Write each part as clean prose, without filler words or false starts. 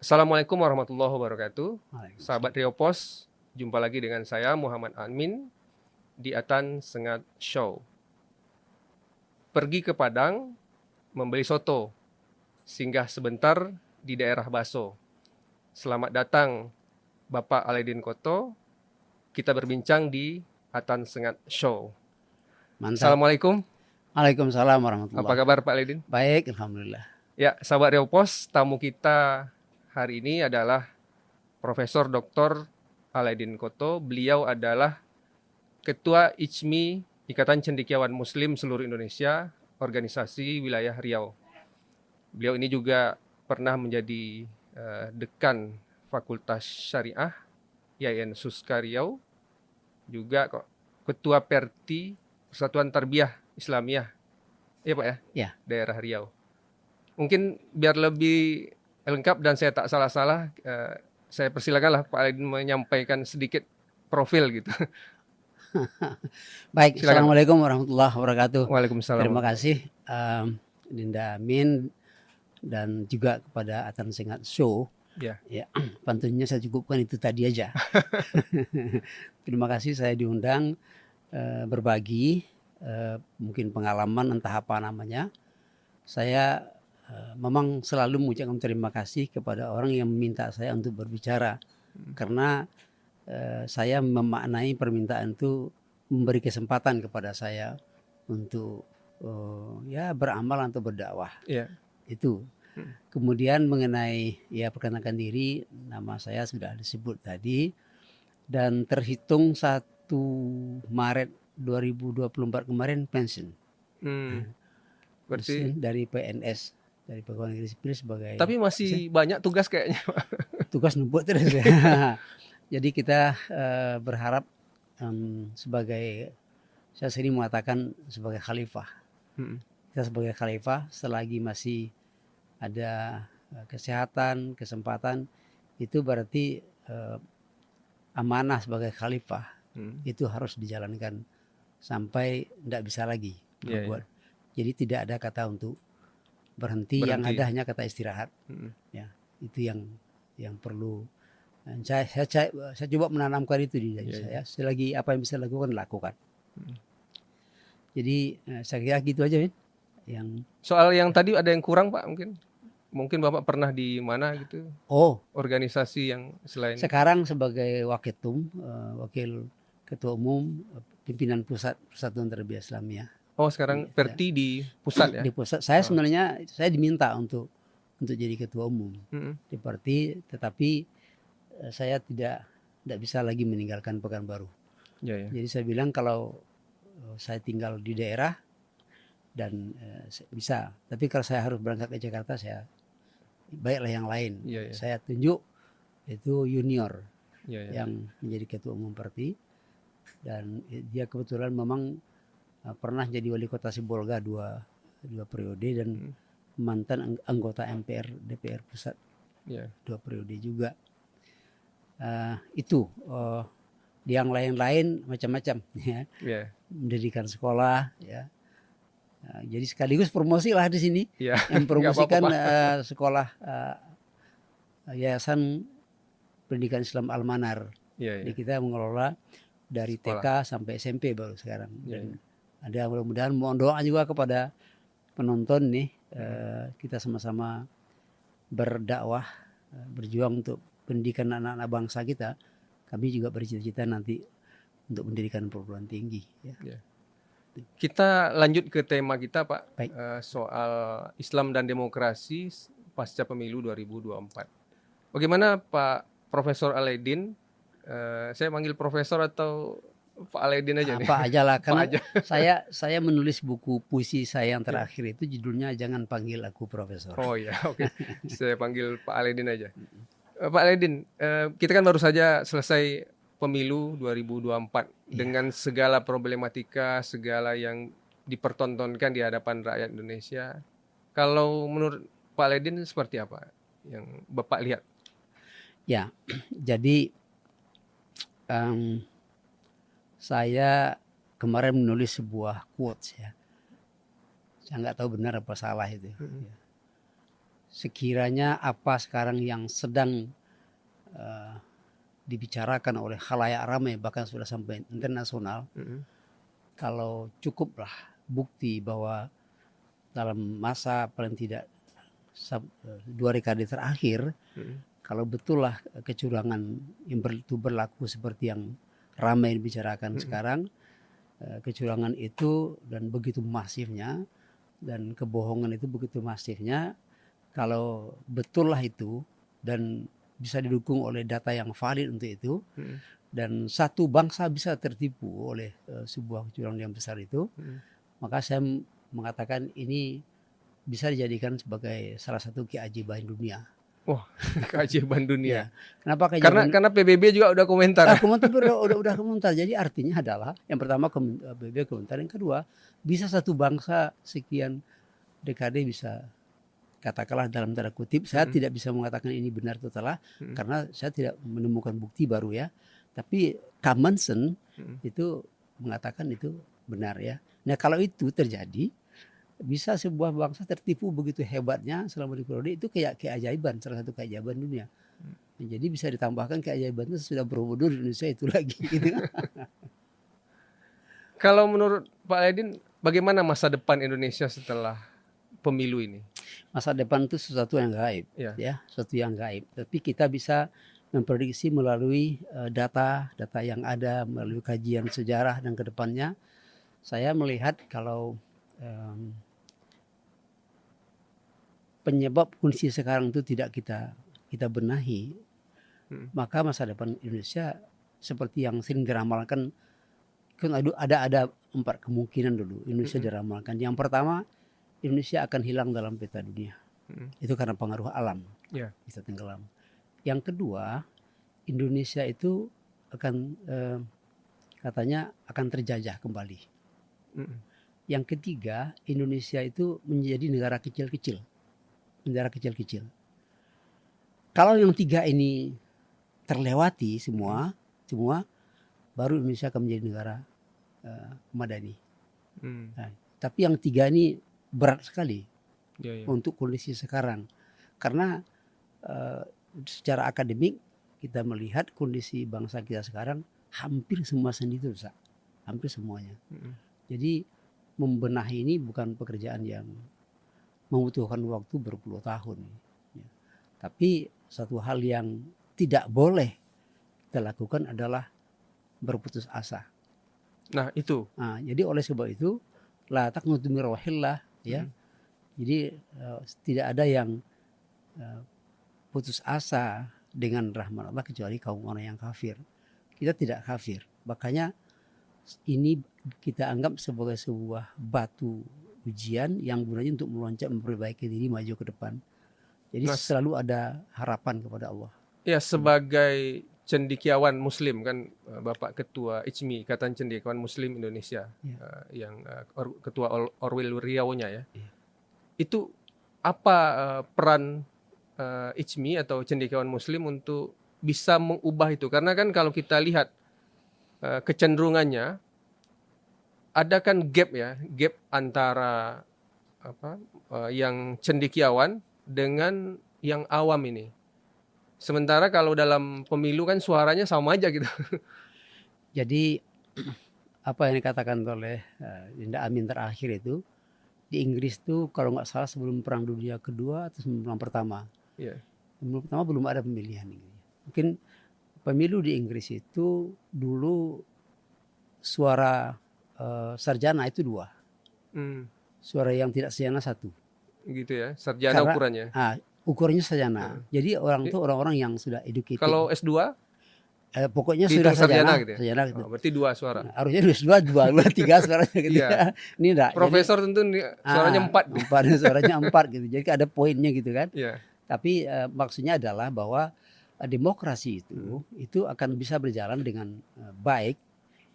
Assalamualaikum warahmatullahi wabarakatuh. Waalaikumsalam. Sahabat Rio Pos, jumpa lagi dengan saya Muhammad Amin di Atan Sengat Show. Pergi ke Padang, membeli soto, singgah sebentar di daerah Baso. Selamat datang Bapak Aledin Koto, kita berbincang di Atan Sengat Show. Mantap. Assalamualaikum, Waalaikumsalam apa warahmatullah. kabar Pak Aledin? Baik, alhamdulillah. Ya, sahabat Rio Pos, tamu kita hari ini adalah Profesor Dr. Aledin Koto. Beliau adalah Ketua ICMI, Ikatan Cendekiawan Muslim Seluruh Indonesia, Organisasi Wilayah Riau. Beliau ini juga pernah menjadi Dekan Fakultas Syariah IAIN Suska Riau, juga Ketua Perti Persatuan Tarbiyah Islamiyah, iya Pak ya? Ya. Daerah Riau. Mungkin biar lebih lengkap dan saya tak salah-salah, saya persilakanlah Pak Aledin menyampaikan sedikit profil gitu. Baik, Silakan, Pak. Assalamualaikum warahmatullahi wabarakatuh. Waalaikumsalam. Terima kasih Dinda Amin dan juga kepada Atan Sengat Show. Ya. Pantunnya saya cukupkan itu tadi aja. Terima kasih saya diundang berbagi mungkin pengalaman entah apa namanya. Saya memang selalu mengucapkan terima kasih kepada orang yang meminta saya untuk berbicara karena saya memaknai permintaan itu memberi kesempatan kepada saya untuk ya beramal atau berdakwah. Ya. Itu. Kemudian mengenai ya perkenalkan diri, nama saya sudah disebut tadi dan terhitung 1 Maret 2024 kemarin pensiun. Berarti Dari PNS, dari Pegawai Negeri Sipil sebagai. Tapi masih banyak tugas kayaknya. Tugas numpuk terus ya. Jadi kita berharap sebagai, saya sering mengatakan sebagai khalifah. Kita sebagai khalifah selagi masih ada kesehatan, kesempatan, itu berarti amanah sebagai khalifah itu harus dijalankan sampai tidak bisa lagi berbuat. Jadi tidak ada kata untuk berhenti. Yang ada hanya kata istirahat. Ya, itu yang perlu. Saya coba menanamkan itu di diri saya. Selagi apa yang bisa lakukan. Jadi saya kira gitu aja, Min. Soal yang tadi ada yang kurang Pak mungkin Bapak pernah di mana gitu? Organisasi yang selain. Sekarang sebagai wakil ketua umum pimpinan pusat Persatuan Tarbiyah Islamiyah. Sekarang Perti di pusat ya? Di pusat. Saya sebenarnya saya diminta untuk jadi ketua umum di Perti, tetapi saya tidak bisa lagi meninggalkan Pekanbaru. Jadi saya bilang kalau saya tinggal di daerah dan bisa, tapi kalau saya harus berangkat ke Jakarta, saya baiklah yang lain. Saya tunjuk itu junior yang menjadi ketua umum Perti, dan dia kebetulan memang pernah jadi wali kota Sibolga dua periode dan mantan anggota MPR DPR pusat 2 periode juga. Itu yang lain-lain macam-macam ya. Mendirikan sekolah ya. Jadi sekaligus promosi lah di sini. Yang promosikan sekolah Yayasan Pendidikan Islam Al-Manar. Jadi kita mengelola dari TK sampai SMP baru sekarang. Dan ada mudah-mudahan mohon doa juga kepada penonton nih. Kita sama-sama berdakwah, berjuang untuk pendidikan anak-anak bangsa kita. Kami juga bercita-cita nanti untuk mendirikan perguruan tinggi ya. Kita lanjut ke tema kita Pak. Soal Islam dan demokrasi pasca pemilu 2024. Bagaimana Pak Profesor Aledin? Saya panggil Profesor atau Pak Aledin aja nih? Pak aja lah, karena saya menulis buku puisi saya yang terakhir itu judulnya Jangan Panggil Aku Profesor. Oke. Saya panggil Pak Aledin aja. Pak Aledin, kita kan baru saja selesai pemilu 2024 dengan segala problematika, segala yang dipertontonkan di hadapan rakyat Indonesia. Kalau menurut Pak Aledin seperti apa yang Bapak lihat? Ya, jadi saya kemarin menulis sebuah quotes ya. Saya nggak tahu benar apa salah itu. sekiranya apa sekarang yang sedang eh, dibicarakan oleh khalayak ramai bahkan sudah sampai internasional, kalau cukuplah bukti bahwa dalam masa paling tidak 2 dekade terakhir, kalau betul lah kecurangan yang berlaku seperti yang ramai dibicarakan sekarang, kecurangan itu dan begitu masifnya dan kebohongan itu begitu masifnya, kalau betul lah itu dan bisa didukung oleh data yang valid untuk itu, dan satu bangsa bisa tertipu oleh sebuah kecurangan yang besar itu, maka saya mengatakan ini bisa dijadikan sebagai salah satu keajaiban dunia. Wah, keajaiban Ya. dunia. Kenapa keajaiban? Karena PBB juga udah komentar. Komentar udah komentar. Jadi artinya adalah yang pertama PBB komentar, yang kedua bisa satu bangsa sekian dekade bisa, katakanlah dalam tanda kutip, saya tidak bisa mengatakan ini benar atau salah karena saya tidak menemukan bukti baru ya. Tapi common sense itu mengatakan itu benar ya. Nah kalau itu terjadi, bisa sebuah bangsa tertipu begitu hebatnya selama di periode itu, kayak keajaiban, salah satu keajaiban dunia. Jadi bisa ditambahkan keajaiban itu sudah Borobudur di Indonesia itu lagi gitu. Kalau menurut Pak Aledin, bagaimana masa depan Indonesia setelah pemilu ini? Masa depan itu sesuatu yang gaib, ya, sesuatu yang gaib. Tapi kita bisa memprediksi melalui data yang ada, melalui kajian sejarah dan kedepannya. Saya melihat kalau penyebab kondisi sekarang itu tidak kita benahi, maka masa depan Indonesia seperti yang sering diramalkan, kan ada 4 kemungkinan dulu Indonesia diramalkan. Yang pertama, Indonesia akan hilang dalam peta dunia. Itu karena pengaruh alam, bisa tenggelam. Yang kedua, Indonesia itu akan katanya akan terjajah kembali. Yang ketiga, Indonesia itu menjadi negara kecil-kecil. Kalau yang 3 ini terlewati semua baru Indonesia akan menjadi negara madani. Nah, tapi yang 3 ini berat sekali untuk kondisi sekarang, karena secara akademik kita melihat kondisi bangsa kita sekarang hampir semua sendi itu rusak, hampir semuanya. Jadi membenahi ini bukan pekerjaan yang membutuhkan waktu berpuluh tahun. Tapi satu hal yang tidak boleh kita lakukan adalah berputus asa. Nah itu. Jadi oleh sebab itu, la taqnutu min rahmatillah, ya. Jadi tidak ada yang putus asa dengan rahmat Allah kecuali kaum orang yang kafir. Kita tidak kafir. Makanya ini kita anggap sebagai sebuah batu ujian yang gunanya untuk meloncat, memperbaiki diri, maju ke depan. Jadi selalu ada harapan kepada Allah. Ya, sebagai cendekiawan Muslim kan, Bapak Ketua ICMI, Ikatan Cendekiawan Muslim Indonesia, yang Ketua Orwil Riau-nya ya. Itu apa peran ICMI atau cendekiawan Muslim untuk bisa mengubah itu? Karena kan kalau kita lihat kecenderungannya, ada kan gap antara yang cendekiawan dengan yang awam ini. Sementara kalau dalam pemilu kan suaranya sama aja gitu. Jadi apa yang dikatakan oleh Linda Amin terakhir itu, di Inggris tuh kalau nggak salah sebelum Perang Dunia Kedua atau sebelum Perang Pertama, sebelum pertama belum ada pemilihan. Mungkin pemilu di Inggris itu dulu suara sarjana itu 2, suara yang tidak sarjana 1. Gitu ya, sarjana ukurannya. Ukurannya sarjana. Jadi orang-orang yang sudah educated. Kalau S2? Pokoknya sudah sarjana gitu ya? Sarjana gitu. Berarti 2 suara. Harusnya 2, 3 suaranya gitu ya. Ini enggak. Profesor tentu suaranya 4. 4, suaranya 4 gitu. Jadi ada poinnya gitu kan. Yeah. Tapi maksudnya adalah bahwa demokrasi itu akan bisa berjalan dengan baik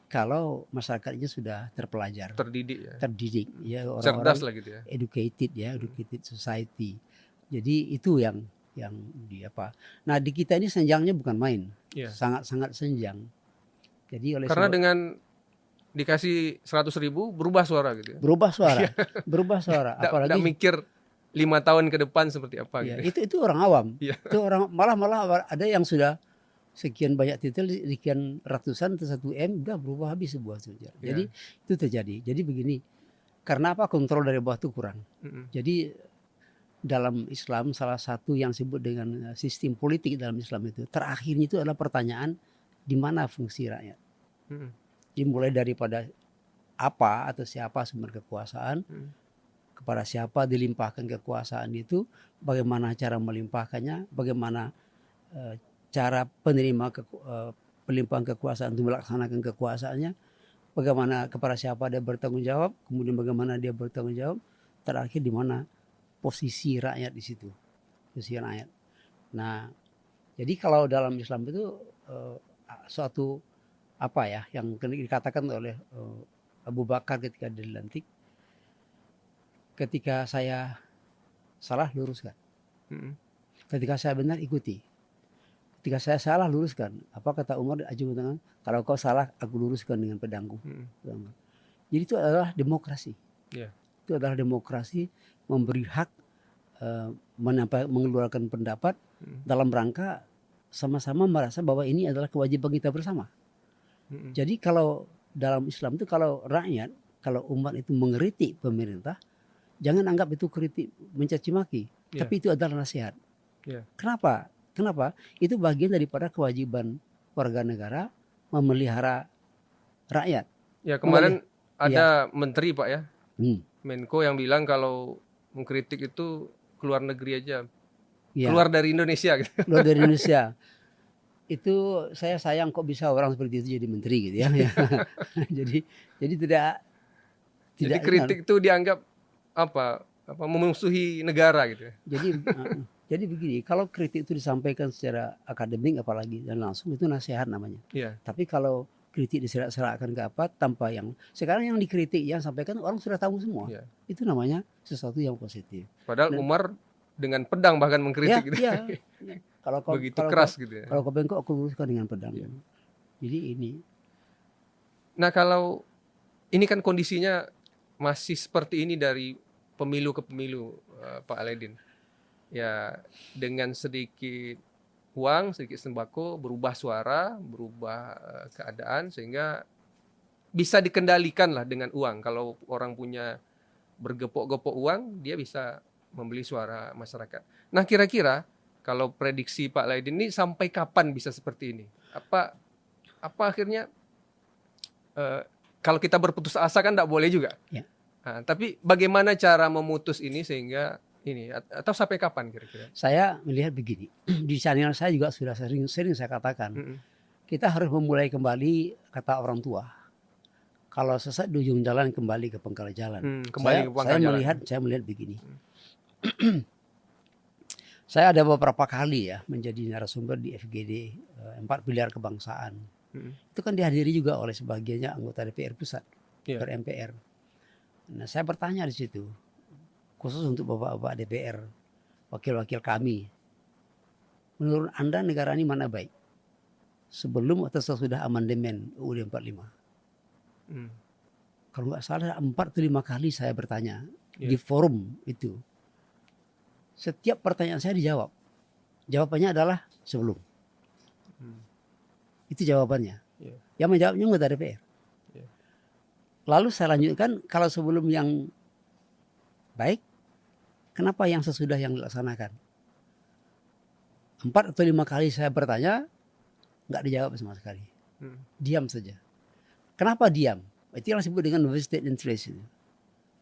kalau masyarakatnya sudah terpelajar, terdidik ya, orang-orang cerdas lah gitu ya, educated society. Jadi itu yang di apa. Nah di kita ini senjangnya bukan main, sangat senjang. Jadi karena dengan dikasih 100.000 berubah suara gitu ya. Berubah suara. Apalagi nggak mikir 5 tahun ke depan seperti apa Ya, gitu. itu orang awam. Iya. Itu orang malah ada yang sudah sekian banyak titel, sekian ratusan atau 1 M udah berubah habis sebuah sejarah. Jadi itu terjadi. Jadi begini, karena apa kontrol dari bawah itu kurang. Jadi dalam Islam salah satu yang disebut dengan sistem politik dalam Islam itu terakhirnya itu adalah pertanyaan di mana fungsi rakyat. Dimulai daripada apa atau siapa sumber kekuasaan, kepada siapa dilimpahkan kekuasaan itu, bagaimana cara melimpahkannya, bagaimana cara penerima pelimpahan kekuasaan untuk melaksanakan kekuasaannya, bagaimana kepada siapa dia bertanggung jawab, kemudian bagaimana dia bertanggung jawab, terakhir di mana posisi rakyat di situ, posisi rakyat. Nah, jadi kalau dalam Islam itu suatu apa ya yang dikatakan oleh Abu Bakar ketika dilantik, ketika saya salah luruskan, ketika saya benar ikuti, ketika saya salah luruskan. Apa kata Umar, ajung tangan, kalau kau salah aku luruskan dengan pedangku. Jadi itu adalah demokrasi. Itu adalah demokrasi, memberi hak mengeluarkan pendapat dalam rangka sama-sama merasa bahwa ini adalah kewajiban kita bersama. Jadi kalau dalam Islam itu kalau rakyat, kalau umat itu mengkritik pemerintah, jangan anggap itu kritik mencaci maki, tapi itu adalah nasihat. Kenapa? Itu bagian daripada kewajiban warga negara memelihara rakyat. Ya kemarin ada menteri Pak ya, Menko yang bilang kalau mengkritik itu keluar negeri aja, keluar dari Indonesia gitu. Keluar dari Indonesia. Itu saya sayang kok bisa orang seperti itu jadi menteri gitu ya. jadi tidak. Jadi kritik itu dianggap apa memusuhi negara gitu. Jadi begini, kalau kritik itu disampaikan secara akademik apalagi dan langsung, itu nasihat namanya. Tapi kalau kritik diserak-serakkan ke apa tanpa yang sekarang yang dikritik yang sampaikan orang sudah tahu semua. Itu namanya sesuatu yang positif. Padahal Umar dengan pedang bahkan mengkritik gitu. Kalau begitu keras gitu ya. Kalau kau bengkok aku luruskan dengan pedang. Jadi ini. Nah kalau ini kan kondisinya masih seperti ini dari pemilu ke pemilu, Pak Alaidin. Ya dengan sedikit uang, sedikit sembako, berubah suara, berubah keadaan sehingga bisa dikendalikan lah dengan uang. Kalau orang punya bergepok-gepok uang, dia bisa membeli suara masyarakat. Nah kira-kira kalau prediksi Pak Alaidin ini sampai kapan bisa seperti ini? Apa akhirnya kalau kita berputus asa kan tidak boleh juga. Nah, tapi bagaimana cara memutus ini sehingga ini atau sampai kapan kira-kira? Saya melihat begini, di channel saya juga sudah sering saya katakan, kita harus memulai kembali kata orang tua. Kalau sesat di ujung jalan kembali ke pangkal jalan. Saya melihat begini. Saya ada beberapa kali ya menjadi narasumber di FGD 4 pilar kebangsaan. Itu kan dihadiri juga oleh sebagiannya anggota DPR pusat, MPR. Nah, saya bertanya di situ, khusus untuk bapak-bapak DPR, wakil-wakil kami. Menurut Anda negara ini mana baik? Sebelum atau sesudah amandemen UUD 45? Kalau nggak salah 4 atau 5 kali saya bertanya di forum itu. Setiap pertanyaan saya dijawab. Jawabannya adalah sebelum. Itu jawabannya. Yang menjawabnya anggota DPR. Lalu saya lanjutkan, kalau sebelum yang baik, kenapa yang sesudah yang dilaksanakan? 4 atau 5 kali saya bertanya, nggak dijawab sama sekali. Diam saja. Kenapa diam? Itu yang disebut dengan vested interest.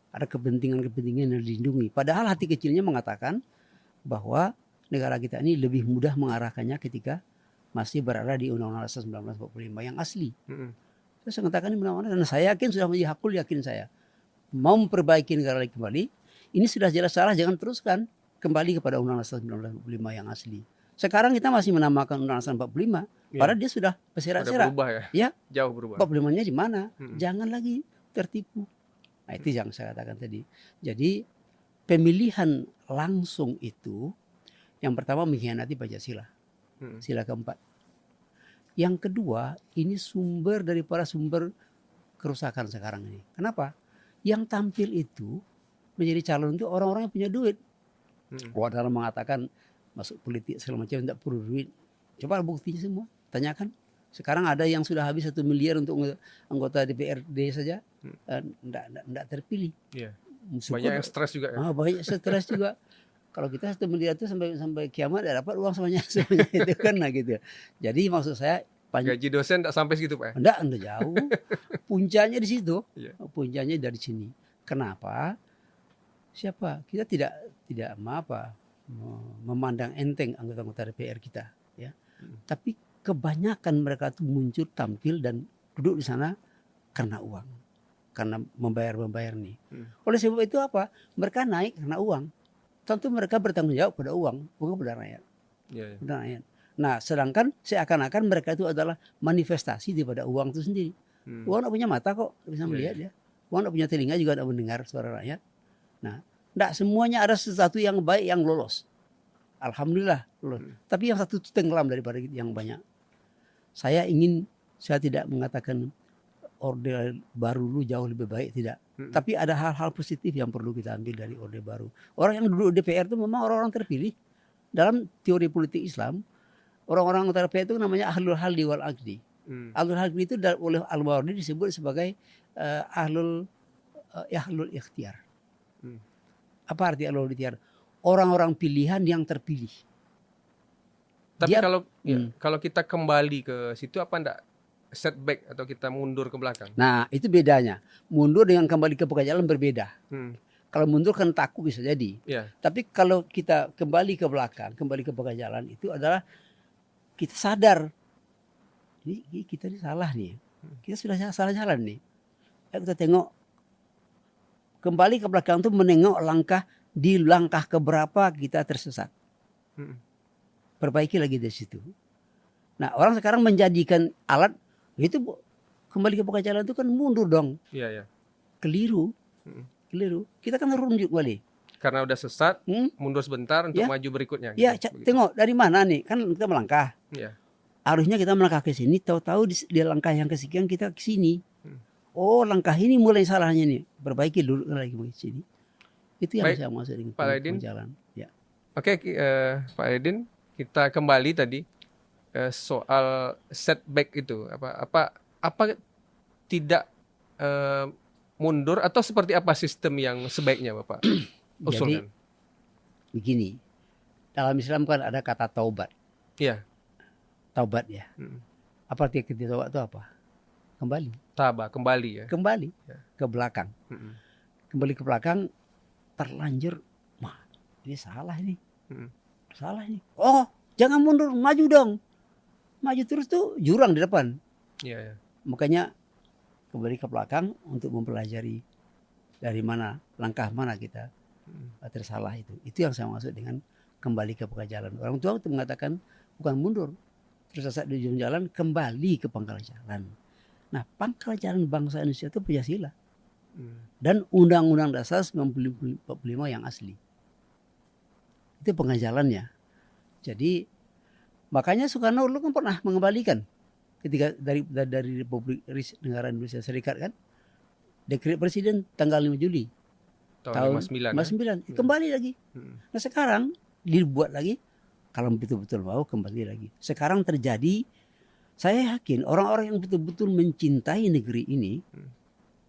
Ada kepentingan-kepentingan yang dilindungi. Padahal hati kecilnya mengatakan bahwa negara kita ini lebih mudah mengarahkannya ketika masih berada di Undang-Undang Dasar 1945 yang asli. Saya mengatakan ini benar-benar, dan saya yakin sudah menjadi hakul yakin saya. Mau memperbaiki negara lagi kembali, ini sudah jelas salah, jangan teruskan kembali kepada Undang-Undang Dasar 1945 yang asli. Sekarang kita masih menamakan Undang-Undang Dasar 45, padahal dia sudah berserak-serak. Jauh berubah. Problemnya di mana? Jangan lagi tertipu. Nah itu yang saya katakan tadi. Jadi pemilihan langsung itu yang pertama mengkhianati Pancasila. Sila keempat. Yang kedua, ini sumber daripada sumber kerusakan sekarang ini. Kenapa? Yang tampil itu menjadi calon itu orang-orang yang punya duit. Wadara mengatakan masuk politik segala macam tidak perlu duit. Coba buktinya semua, tanyakan. Sekarang ada yang sudah habis 1 miliar untuk anggota DPRD saja, tidak terpilih. Iya. Syukur, Banyak yang stres juga ya. banyak stres juga. Kalau kita 1 miliar itu sampai kiamat tidak dapat uang semuanya itu kan lah gitu. Jadi maksud saya Gaji dosen tidak sampai segitu Pak? enggak jauh. Puncaknya di situ. Iya. Puncaknya dari sini. Kenapa? Siapa? Kita tidak memandang enteng anggota-anggota DPR kita, ya. Tapi kebanyakan mereka tuh muncul, tampil dan duduk di sana karena uang. Karena membayar nih. Oleh sebab itu apa? Mereka naik karena uang. Tentu mereka bertanggung jawab pada uang, bukan pada rakyat. Iya. Pada rakyat. Nah, sedangkan seakan-akan mereka itu adalah manifestasi daripada uang itu sendiri. Uang tidak punya mata kok, bisa melihat ya. Uang tidak punya telinga juga tidak mendengar suara rakyat. Nah, tidak semuanya ada sesuatu yang baik yang lolos. Alhamdulillah lolos. Tapi yang satu itu tenggelam daripada yang banyak. Saya tidak mengatakan Orde Baru dulu jauh lebih baik, tidak. Tapi ada hal-hal positif yang perlu kita ambil dari Orde Baru. Orang yang duduk DPR itu memang orang-orang terpilih. Dalam teori politik Islam, orang-orang DPR itu namanya ahlul halli wal aqdi. Ahlul halli itu oleh Al-Mawardi disebut sebagai ahlul ikhtiar. Apa arti ahlul ikhtiar? Orang-orang pilihan yang terpilih. Tapi kalau kita kembali ke situ apa enggak setback atau kita mundur ke belakang? Nah, itu bedanya. Mundur dengan kembali ke jalan berbeda. Kalau mundur kan takut bisa jadi. Yeah. Tapi kalau kita kembali ke belakang, kembali ke jalan itu adalah kita sadar. Ini kita ini salah nih. Kita sudah salah jalan nih. Kita tengok kembali ke belakang itu menengok di langkah keberapa kita tersesat. Perbaiki lagi dari situ. Nah, orang sekarang menjadikan alat itu kembali ke jalan itu kan mundur dong. Iya. Keliru. Kita kan runjuk kembali. Karena udah sesat, mundur sebentar untuk maju berikutnya. Ya, tengok dari mana nih? Kan kita melangkah. Iya. Harusnya kita melangkah ke sini, tahu-tahu di langkah yang kesekian kita ke sini. Oh, langkah ini mulai salahnya nih. Perbaiki dulu lagi ke sini. Itu yang saya maksud dengan Pak Aidin. jalan. Ya. Oke, Pak Aidin, kita kembali tadi soal setback itu apa tidak mundur atau seperti apa sistem yang sebaiknya Bapak usulkan? Jadi begini, dalam Islam kan ada kata taubat. Iya. Taubat ya. Apa arti kata taubat itu apa? Kembali. Kembali ya. Kembali ke belakang. Kembali ke belakang, terlanjur, ini salah nih. Salah nih. Oh, jangan mundur, maju dong. Maju terus tuh jurang di depan. Iya. Makanya kembali ke belakang untuk mempelajari dari mana, langkah mana kita tersalah itu. Itu yang saya maksud dengan kembali ke jalan. Orang tua itu mengatakan bukan mundur. Tersesat di ujung jalan, kembali ke pangkal jalan. Nah, pangkal jalan bangsa Indonesia itu Pancasila. Dan Undang-Undang Dasar 1945 yang asli. Itu pengajalannya. Jadi makanya Soekarno dulu kan pernah mengembalikan ketika dari Republik Negara Indonesia Serikat kan, dekret presiden tanggal 5 Juli tahun 59 kembali lagi. Nah, sekarang dibuat lagi, kalau betul-betul mau kembali lagi. Sekarang terjadi, saya yakin orang-orang yang betul-betul mencintai negeri ini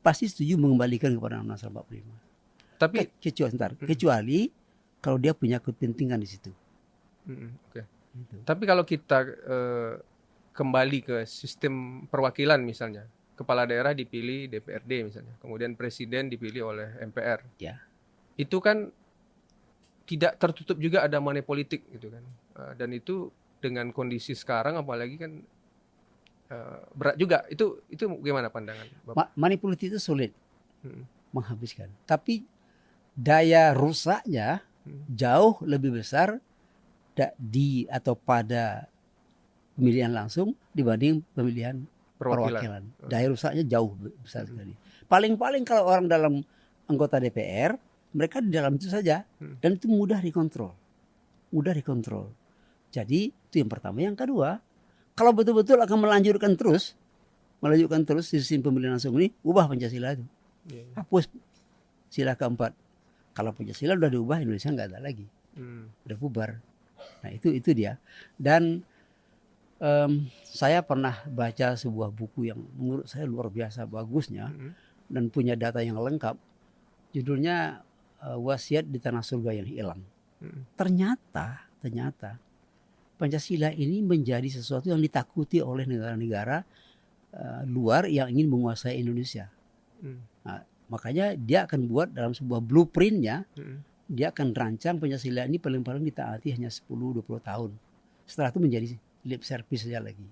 pasti setuju mengembalikan kepada Undang-Undang 45. Tapi kecuali kalau dia punya kepentingan di situ. Okay. Gitu. Tapi kalau kita kembali ke sistem perwakilan misalnya, kepala daerah dipilih DPRD misalnya, kemudian presiden dipilih oleh MPR. Ya. Itu kan tidak tertutup juga ada money politik gitu kan. Dan itu dengan kondisi sekarang apalagi kan berat juga. Itu gimana pandangan Bapak? Money politik itu sulit menghabiskan. Tapi daya rusaknya jauh lebih besar pada pemilihan langsung dibanding pemilihan perwakilan. Daya rusaknya jauh besar sekali. Paling-paling kalau orang dalam anggota DPR, mereka di dalam itu saja dan itu mudah dikontrol. Jadi itu yang pertama. Yang kedua, kalau betul-betul akan melanjutkan terus sistem pemilihan langsung ini, ubah Pancasila itu. Hapus sila keempat. Kalau Pancasila sudah diubah, Indonesia nggak ada lagi. udah bubar. Nah itu dia. Dan saya pernah baca sebuah buku yang menurut saya luar biasa bagusnya dan punya data yang lengkap. Judulnya Wasiat di Tanah Surga yang Hilang. Ternyata Pancasila ini menjadi sesuatu yang ditakuti oleh negara-negara luar yang ingin menguasai Indonesia. Nah, makanya dia akan buat dalam sebuah blueprintnya, dia akan rancang Pancasila ini paling-paling ditaati hanya 10-20 tahun. Setelah itu menjadi lip service saja lagi.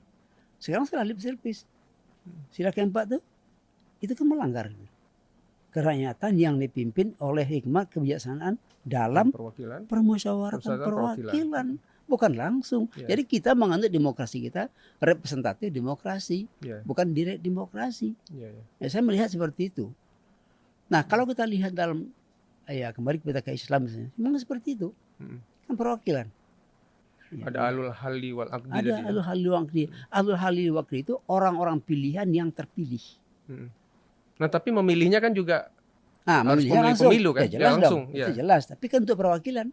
Sekarang setelah lip service, sila keempat tuh itu kan melanggar kerakyatan yang dipimpin oleh hikmat kebijaksanaan dalam permusyawaratan perwakilan, bukan langsung. Jadi kita menganut demokrasi kita representatif demokrasi, bukan direct demokrasi. Ya, saya melihat seperti itu. Nah, kalau kita lihat dalam kembali kita ke Islam misalnya, memang seperti itu. Kan perwakilan. Ada alul halli wal aqdi. Ada alul halli wal aqdi. Alul halli wal aqdi itu orang-orang pilihan yang terpilih. Nah, tapi memilihnya kan juga harus memilihnya langsung. Pemilu kan? Ya, jelas langsung. Dong. Itu jelas. Tapi kan untuk perwakilan.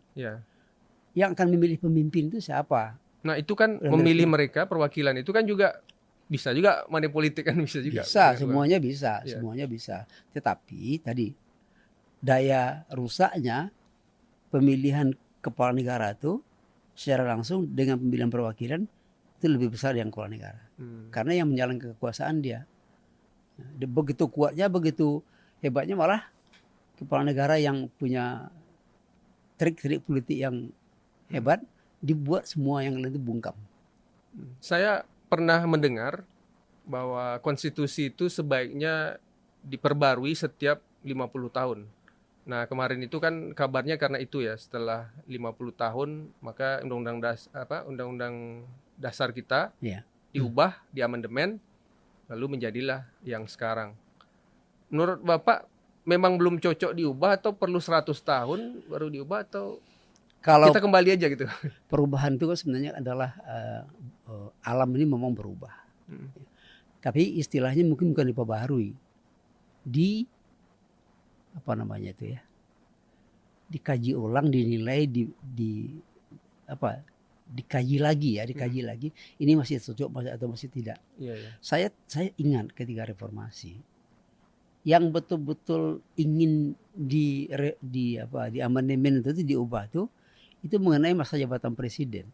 Yang akan memilih pemimpin itu siapa? Nah, itu kan memilih mereka perwakilan itu kan juga bisa juga money politik kan bisa juga. Bisa, semuanya bisa, semuanya bisa. Tetapi tadi daya rusaknya pemilihan kepala negara itu secara langsung dengan pemilihan perwakilan itu lebih besar yang kepala negara. Karena yang menjalankan kekuasaan dia. Begitu kuatnya, begitu hebatnya malah kepala negara yang punya trik-trik politik yang hebat dibuat semua yang lain itu bungkam. Saya pernah mendengar bahwa konstitusi itu sebaiknya diperbarui setiap 50 tahun. Nah, kemarin itu kan kabarnya karena itu ya, setelah 50 tahun maka undang-undang dasar kita diubah, diamandemen, lalu menjadilah yang sekarang. Menurut Bapak memang belum cocok diubah atau perlu 100 tahun baru diubah atau kalau kita kembali aja gitu? Perubahan itu kan sebenarnya adalah alam ini memang berubah. Tapi istilahnya mungkin bukan diperbaharui. Dikaji ulang, dinilai, dikaji lagi. Ini masih cocok atau masih tidak. Saya ingat ketika reformasi yang betul-betul ingin di amandemen itu diubah itu mengenai masa jabatan presiden.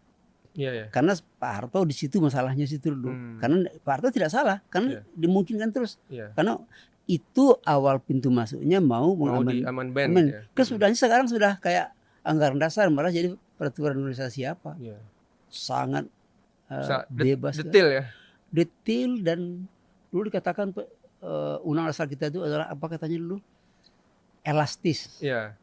Karena Pak Harto di situ masalahnya situ dulu. Karena Pak Harto tidak salah, karena dimungkinkan terus. Karena itu awal pintu masuknya mau mengamandemen. Kesudahnya sekarang sudah kayak anggaran dasar, malah jadi peraturan organisasi apa. Sangat bebas. Detail ya. Detail dan dulu dikatakan undang dasar kita itu adalah apa katanya dulu? Elastis. Ya.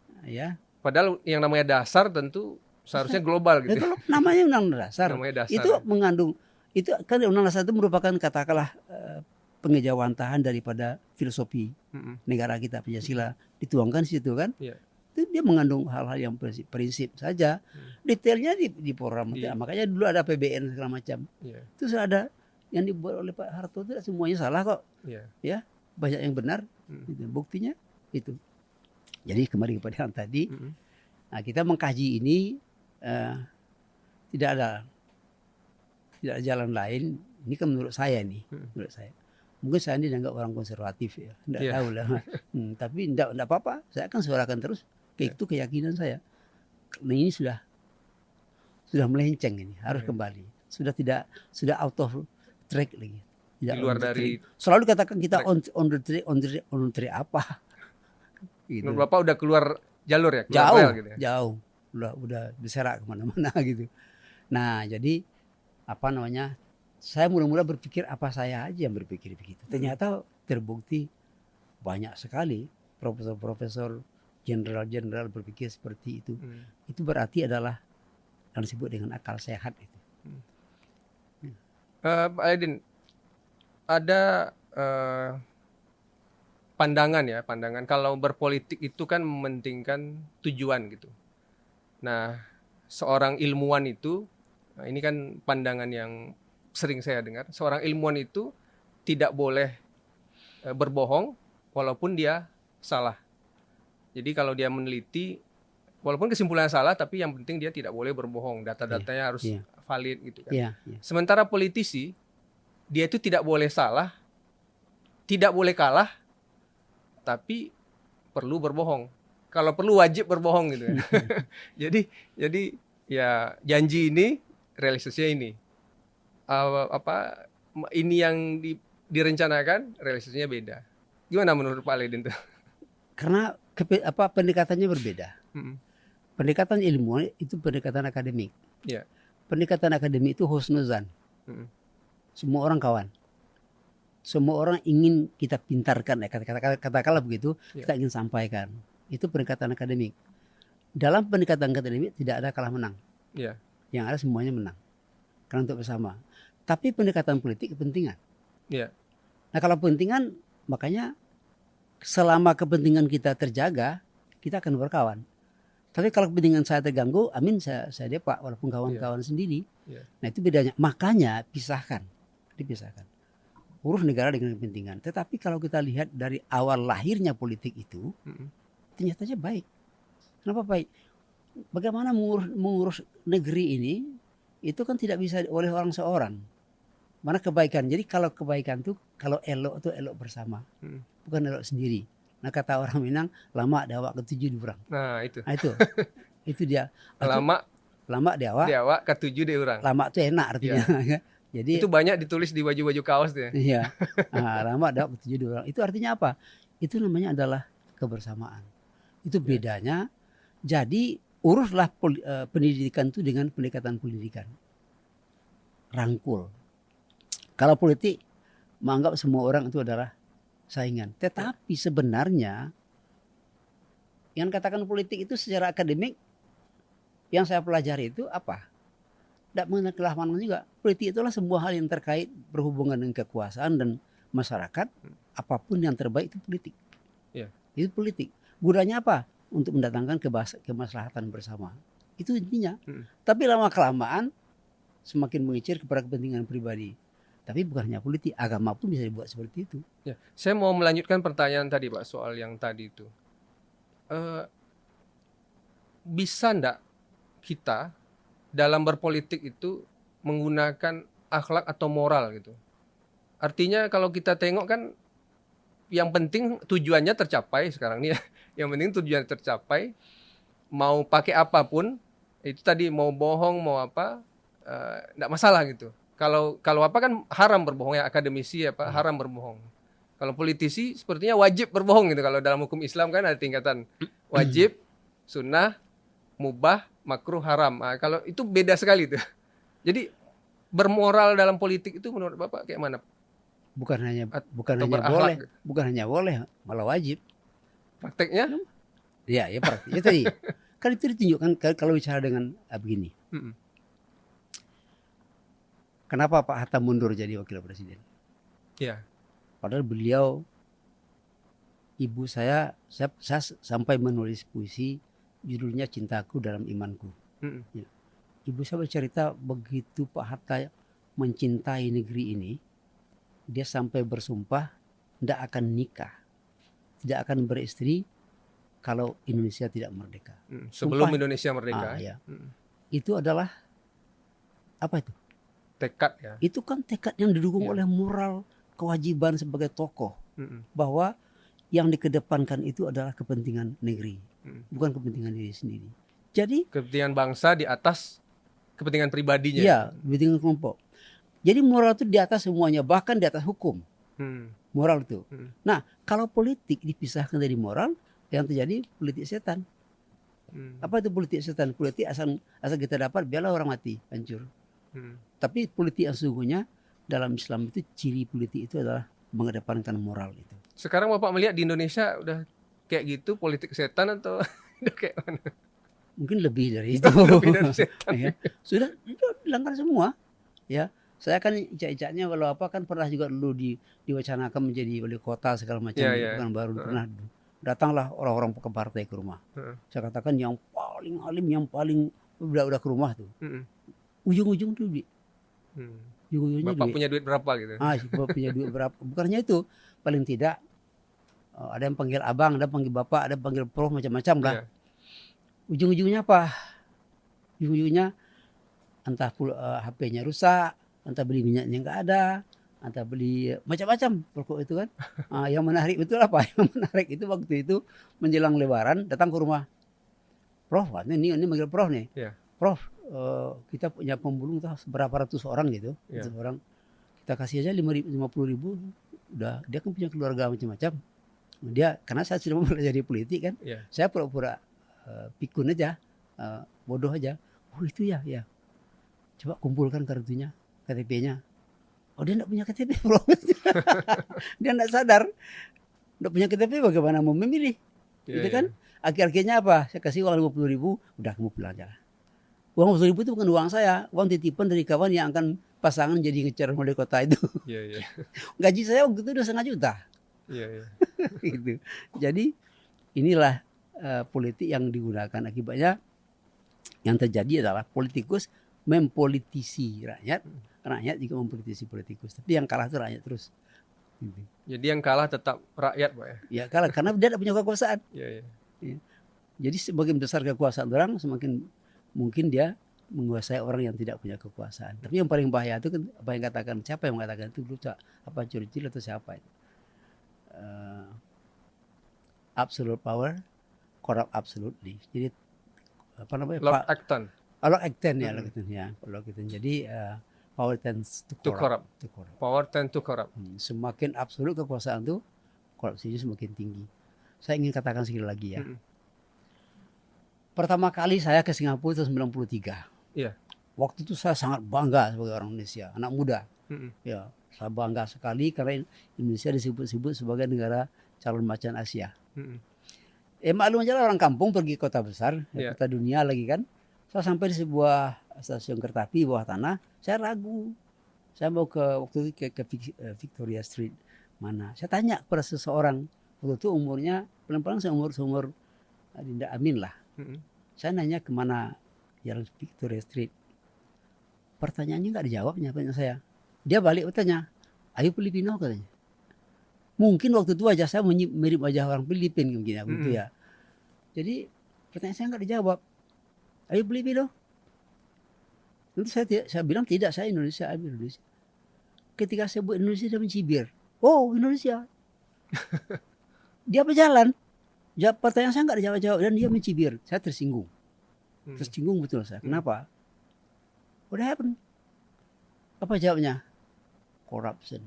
Padahal yang namanya dasar tentu seharusnya global gitu. Kalau namanya undang dasar, itu mengandung, itu kan undang dasar itu merupakan katakanlah pengejawantahan daripada filosofi negara kita, Pancasila dituangkan di situ kan. Itu dia mengandung hal-hal yang prinsip saja. Detailnya di program. Makanya dulu ada PBN segala macam. Itu sudah ada yang dibuat oleh Pak Harto, itu semuanya salah kok. Ya, banyak yang benar. Buktinya itu. Jadi kembali kepada yang tadi, nah, kita mengkaji ini tidak ada jalan lain. Ini kan menurut saya nih, menurut saya. Mungkin saya ini dianggap orang konservatif ya, tidak tahu lah. Tapi tidak apa-apa, saya akan suarakan terus. Itu keyakinan saya. Nah, ini sudah melenceng ini, harus kembali. Sudah out of track lagi. Di luar dari. Selalu katakan kita on the track apa? Gitu. Menurut Bapak udah keluar jalur ya? Jauh. Udah berserak kemana-mana gitu. Nah, jadi saya mula-mula berpikir apa saya aja yang berpikir begitu. Ternyata terbukti banyak sekali profesor-profesor, jenderal-jenderal berpikir seperti itu. Itu berarti adalah yang disebut dengan akal sehat itu. Pak Aidin, ada pandangan kalau berpolitik itu kan mementingkan tujuan gitu. Nah, seorang ilmuwan itu, ini kan pandangan yang sering saya dengar, seorang ilmuwan itu tidak boleh berbohong walaupun dia salah. Jadi kalau dia meneliti walaupun kesimpulannya salah, tapi yang penting dia tidak boleh berbohong, data-datanya harus Iya. valid gitu kan. Iya, iya. Sementara politisi dia itu tidak boleh salah, tidak boleh kalah, tapi perlu berbohong. Kalau perlu wajib berbohong gitu kan. Jadi ya janji ini, realisasinya ini. Ini yang direncanakan, realisasinya beda. Gimana menurut Pak Aledin tuh? Karena pendekatannya berbeda. Pendekatan ilmuwan itu pendekatan akademik. Iya. Pendekatan akademik itu husnuzan. Semua orang kawan. Semua orang ingin kita pintarkan, katakanlah begitu, kita ingin sampaikan. Itu pendekatan akademik. Dalam pendekatan akademik tidak ada kalah menang. Iya. Yang ada semuanya menang. Karena untuk bersama. Tapi pendekatan politik kepentingan. Iya. Nah kalau kepentingan, makanya selama kepentingan kita terjaga, kita akan berkawan. Tapi kalau kepentingan saya terganggu, amin saya depak walaupun kawan-kawan sendiri. Iya. Nah itu bedanya. Makanya dipisahkan. Urus negara dengan kepentingan. Tetapi kalau kita lihat dari awal lahirnya politik itu, ternyata baik. Kenapa baik? Bagaimana mengurus negeri ini, itu kan tidak bisa oleh orang seorang. Mana kebaikan. Jadi kalau kebaikan tuh, kalau elok itu elok bersama. Bukan elok sendiri. Nah kata orang Minang, lama diawak ketujuh diurang. Nah itu. Nah, itu dia. Lama diawak ketujuh diurang. Lama itu enak artinya. Iya. Jadi itu banyak ditulis di baju-baju kaos tuh ya. Iya. Lama diawak ketujuh diurang. Itu artinya apa? Itu namanya adalah kebersamaan. Itu bedanya. Jadi uruslah pendidikan itu dengan pendekatan pendidikan. Rangkul. Kalau politik menganggap semua orang itu adalah saingan. Tetapi sebenarnya yang katakan politik itu secara akademik yang saya pelajari itu apa? Tidak mengenai kelahaman juga. Politik itulah sebuah hal yang terkait berhubungan dengan kekuasaan dan masyarakat. Apapun yang terbaik itu politik. Yeah. Itu politik. Gunanya apa? Untuk mendatangkan kemaslahatan bersama. Itu intinya. Tapi lama-kelamaan semakin mengicir kepada kepentingan pribadi. Tapi bukan hanya politik, agama pun bisa dibuat seperti itu. Ya, saya mau melanjutkan pertanyaan tadi Pak, soal yang tadi itu. Bisa enggak kita dalam berpolitik itu menggunakan akhlak atau moral gitu? Artinya kalau kita tengok kan yang penting tujuannya tercapai sekarang nih ya. Yang penting tujuannya tercapai, mau pakai apapun, itu tadi mau bohong, mau apa, enggak masalah gitu. Kalau apa kan haram berbohong ya, akademisi apa haram berbohong. Kalau politisi sepertinya wajib berbohong gitu. Kalau dalam hukum Islam kan ada tingkatan wajib, sunnah, mubah, makruh, haram. Nah, kalau itu beda sekali tuh. Jadi bermoral dalam politik itu menurut Bapak kayak mana? Bukan hanya berakhlak, boleh, malah wajib. Prakteknya? Ya prakteknya tadi. Kan itu ditunjukkan kalau bicara dengan begini. Kenapa Pak Hatta mundur jadi wakil presiden? Iya. Padahal beliau, ibu saya sampai menulis puisi judulnya Cintaku Dalam Imanku. Ya. Ibu saya bercerita begitu Pak Hatta mencintai negeri ini, dia sampai bersumpah tidak akan nikah, tidak akan beristri kalau Indonesia tidak merdeka. Sebelum Indonesia merdeka. Ya. Itu adalah apa itu? Tekad ya. Itu kan tekad yang didukung oleh moral kewajiban sebagai tokoh. Bahwa yang dikedepankan itu adalah kepentingan negeri, bukan kepentingan diri sendiri. Jadi kepentingan bangsa di atas kepentingan pribadinya. Iya, kepentingan kelompok. Jadi moral itu di atas semuanya, bahkan di atas hukum. Moral itu. Nah, kalau politik dipisahkan dari moral, yang terjadi politik setan. Apa itu politik setan? Politik asal kita dapat biarlah orang mati, hancur. Tapi politik yang sesungguhnya dalam Islam itu ciri politik itu adalah mengedepankan moral itu. Sekarang Bapak melihat di Indonesia udah kayak gitu politik setan atau udah kayak mana? Mungkin lebih dari itu. Lebih dari setan. Ya. Sudah dilanggar semua. Ya, saya kan icak-icaknya kalau apa kan pernah juga dulu diwacanakan menjadi wali kota segala macam, bukan baru pernah datanglah orang-orang ke partai ke rumah. Saya katakan yang paling alim, yang paling udah ke rumah tuh. Ujung-ujung tuh duit. Bapak punya duit berapa gitu? Bapak punya duit berapa? Bukan hanya itu, paling tidak ada yang panggil abang, ada yang panggil bapak, ada yang panggil prof, macam-macam lah. Ujung-ujungnya apa? Ujung-ujungnya entah HP-nya rusak, entah beli minyaknya nggak ada, entah beli macam-macam pokok itu kan. Yang menarik betul apa? Yang menarik itu waktu itu menjelang Lebaran datang ke rumah. Prof, ini manggil Prof nih. Iya. Prof, kita punya pemulung tuh berapa ratus orang gitu. Iya. Ratus orang. Kita kasih aja 50.000, udah dia kan punya keluarga macam-macam. Dia karena saya sudah mempelajari politik kan, Iya. saya pura-pura pikun aja, bodoh aja. Oh itu ya, ya. Coba kumpulkan kartunya, KTP-nya. Oh dia enggak punya KTP bro. Dia enggak sadar. Enggak punya KTP bagaimana mau memilih? Iya, Gitu kan? Akhir-akhirnya apa? Saya kasih uang 50.000, udah kamu pulang aja. Uang 50.000 itu bukan uang saya, uang titipan dari kawan yang akan pasangan jadi ngecer wali kota itu. Iya, iya. Gaji saya waktu itu udah 500.000 juta. Iya, iya. Gitu. Jadi inilah politik yang digunakan. Akibatnya yang terjadi adalah politikus mempolitisi rakyat, rakyat juga mempolitisi politikus. Tapi yang kalah itu rakyat terus. Gitu. Jadi yang kalah tetap rakyat, Pak ya. Ya kalah karena dia tidak punya kekuasaan. Iya, iya. Ya. Jadi semakin besar kekuasaan orang, semakin mungkin dia menguasai orang yang tidak punya kekuasaan. Tapi yang paling bahaya itu kan apa yang katakan, siapa yang mengatakan itu dulu, apa Churchill atau siapa itu? Absolute power corrupt absolutely. Jadi apa namanya? Lord Acton. Lord Acton ya, Lord Acton ya. Lord Acton. Jadi power tends to corrupt. Power tend to corrupt. Semakin absolut kekuasaan itu, korupsinya semakin tinggi. Saya ingin katakan sekali lagi ya. Pertama kali saya ke Singapura itu 93. Iya. Waktu itu saya sangat bangga sebagai orang Indonesia, anak muda. Ya, saya bangga sekali karena Indonesia disebut-sebut sebagai negara calon macan Asia. Maklum aja orang kampung pergi kota besar, kota dunia lagi kan. Saya sampai di sebuah stasiun kereta api bawah tanah, saya ragu. Saya mau waktu itu ke Victoria Street mana. Saya tanya kepada seseorang, waktu itu umurnya paling-paling seumur Dinda Amin lah. Saya nanya kemana jalan Victoria Street. Pertanyaannya nggak dijawabnya, pertanyaan saya. Dia balik bertanya, "Are you Filipino?" katanya. Mungkin waktu itu wajah saya mirip wajah orang Filipin begini gitu ya. Jadi pertanyaan saya nggak dijawab. "Are you Filipino?" Lalu saya bilang tidak, saya Indonesia, Indonesia. Ketika saya buat Indonesia dia mencibir. "Oh Indonesia." Dia berjalan. Pertanyaan saya nggak dijawab dan dia mencibir. Saya tersinggung. Tersinggung betul saya. Kenapa? What happened? Apa jawabnya? Corruption.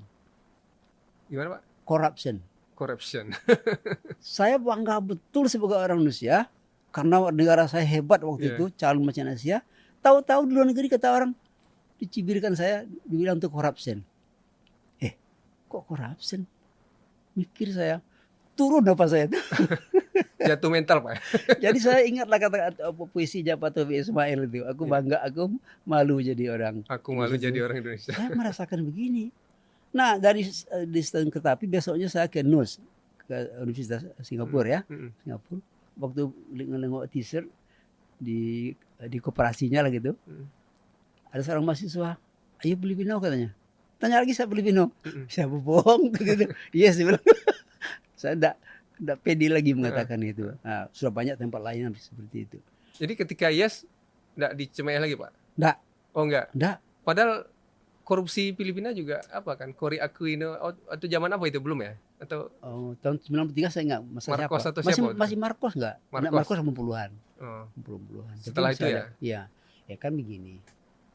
Gimana Pak? Corruption. Saya bangga betul sebagai orang Indonesia karena negara saya hebat waktu itu, calon macan Asia. Tahu-tahu di luar negeri kata orang dicibirkan saya, dibilang untuk corruption. Kok corruption? Mikir saya, turun apa saya itu? Jatuh mental Pak. Jadi saya ingatlah kata puisi Jafar Taufik Ismail itu. Aku bangga, aku malu jadi orang. Aku malu jadi orang Indonesia. Saya merasakan begini. Nah dari di stasiun kereta api besoknya saya ke NUS, ke Universitas Singapura ya, Singapura. Waktu nengok t-shirt di koperasinya lah gitu. Ada seorang mahasiswa, "Ayo Filipino," katanya. Tanya lagi, "Saya Filipino." Saya bohong gitu. Yes, dia bilang. Saya enggak pede lagi mengatakan itu. Nah, sudah banyak tempat lain yang seperti itu. Jadi ketika yes enggak dicemeh lagi Pak? Enggak. Oh enggak? Enggak. Padahal korupsi Filipina juga apa kan? Cory Aquino atau zaman apa itu belum ya? Atau tahun 93 saya enggak Marcos siapa. Atau siapa masih Marcos enggak? Marcos 80-an. Oh. 80-an. Setelah itu ya? Iya. Ya kan begini.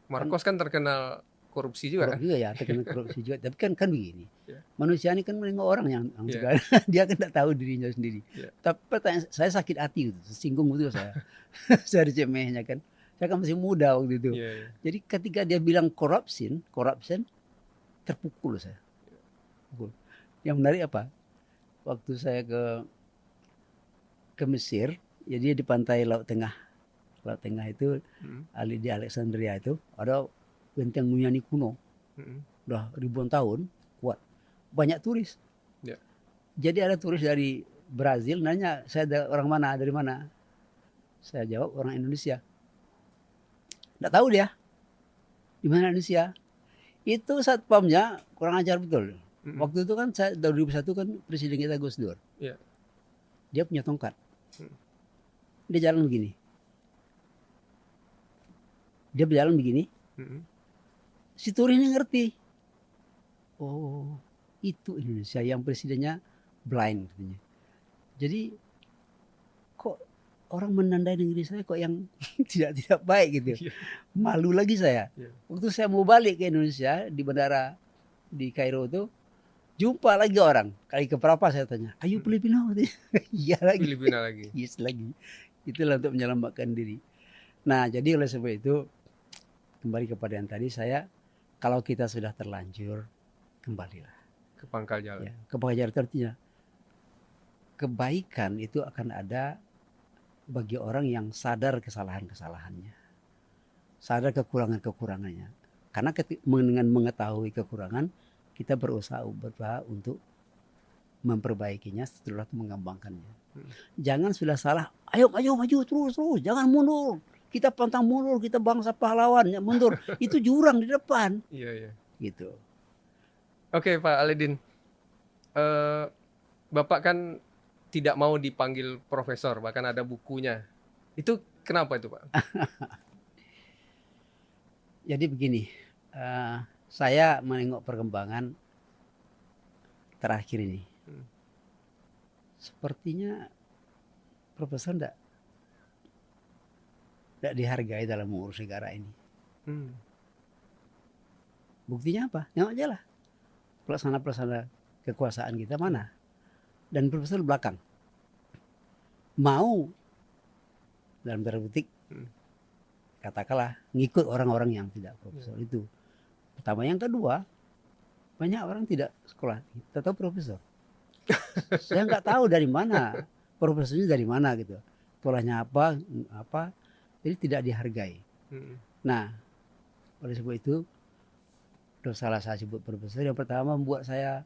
Marcos kan terkenal korupsi juga kan? Juga ya, terkenal korupsi juga. Tapi kan begini. Manusia ini kan menengok orang yang dia kan enggak tahu dirinya sendiri. Tapi pertanyaan saya sakit hati gitu, tersinggung gitu saya. Saya dicemehnya kan. Saya kan masih muda waktu itu. Jadi ketika dia bilang corruption, terpukul saya. Yang menarik apa? Waktu saya ke Mesir, jadi di pantai Laut Tengah itu, di Alexandria itu ada benteng Yunani kuno, udah ribuan tahun, kuat, banyak turis. Jadi ada turis dari Brazil nanya, "Saya orang mana, dari mana?" Saya jawab, "Orang Indonesia." Nggak tahu dia di mana Indonesia. Itu satpamnya kurang ajar betul. Waktu itu kan saya 2001 kan Presiden kita Gus Dur. Dia punya tongkat. Dia jalan begini. Dia berjalan begini, Mm-mm. si Turi ini ngerti. Oh, itu Indonesia yang presidennya blind katanya. Jadi kok orang menandai negeri saya kok yang tidak baik gitu. Iya. Malu lagi saya. Iya. Waktu saya mau balik ke Indonesia di bandara di Kairo itu, jumpa lagi orang. Kali keberapa saya tanya, "Are you Filipino?" Iya lagi. Filipina lagi. Yes lagi. Itulah untuk menyelamatkan diri. Nah, jadi oleh sebab itu kembali kepada yang tadi, saya kalau kita sudah terlanjur, kembalilah. Ke pangkal jalan. Ya, kebaikan itu artinya kebaikan itu akan ada bagi orang yang sadar kesalahan-kesalahannya, sadar kekurangan-kekurangannya. Karena dengan mengetahui kekurangan, kita berusaha untuk memperbaikinya, setelah itu mengembangkannya. Jangan sudah salah, ayo maju terus, jangan mundur. Kita pantang mundur, kita bangsa pahlawan, ya mundur. Itu jurang di depan. Iya. Gitu. Oke, Pak Aledin. Bapak kan tidak mau dipanggil profesor, bahkan ada bukunya. Itu kenapa itu, Pak? Jadi begini, saya menengok perkembangan terakhir ini. Sepertinya profesor tidak dihargai dalam mengurus negara ini. Buktinya apa? Tengok aja lah. Pelaksana kekuasaan kita mana? Dan profesor belakang. Mau dalam tanda petik katakanlah ngikut orang-orang yang tidak profesor itu. Pertama, yang kedua, banyak orang tidak sekolah, tetap profesor. Saya nggak tahu dari mana profesornya, dari mana gitu. Sekolahnya apa, jadi tidak dihargai. Nah, oleh sebab itu, salah saya sebut profesor yang pertama membuat saya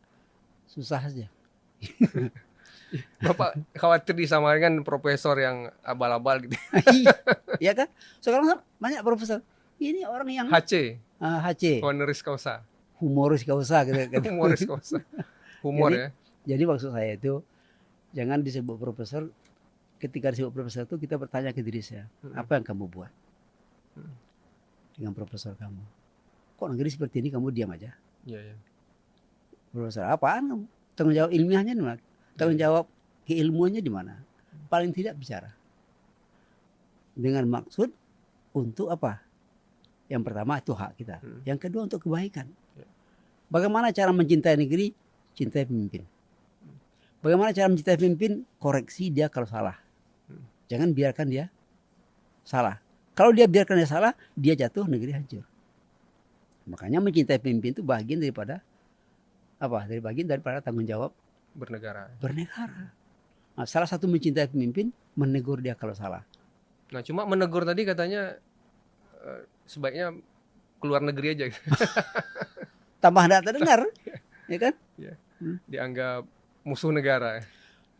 susah saja. Bapak khawatir disamakan profesor yang abal-abal gitu. Iya kan? Sekarang banyak profesor. Ini orang yang HC, honoris causa. Humoris causa gitu. Humoris causa. Humor jadi, ya. Jadi maksud saya itu, jangan disebut profesor. Ketika disebut profesor itu kita bertanya ke diri saya, apa yang kamu buat dengan profesor kamu? Kok negeri seperti ini kamu diam aja? Iya. Profesor apaan kamu? Tanggung jawab ilmiahnya di mana? Tanggung jawab keilmuannya di mana? Paling tidak bicara. Dengan maksud untuk apa? Yang pertama itu hak kita. Yang kedua untuk kebaikan. Bagaimana cara mencintai negeri? Cintai pemimpin. Bagaimana cara mencintai pemimpin? Koreksi dia kalau salah. Jangan biarkan dia salah. Kalau dia biarkan dia salah, dia jatuh, negeri hancur. Makanya mencintai pemimpin itu bagian daripada apa? Bagian daripada tanggung jawab bernegara. Nah, salah satu mencintai pemimpin, menegur dia kalau salah. Nah, cuma menegur tadi katanya sebaiknya keluar negeri aja. Tambah tidak terdengar, ya kan? Ya. Dianggap musuh negara.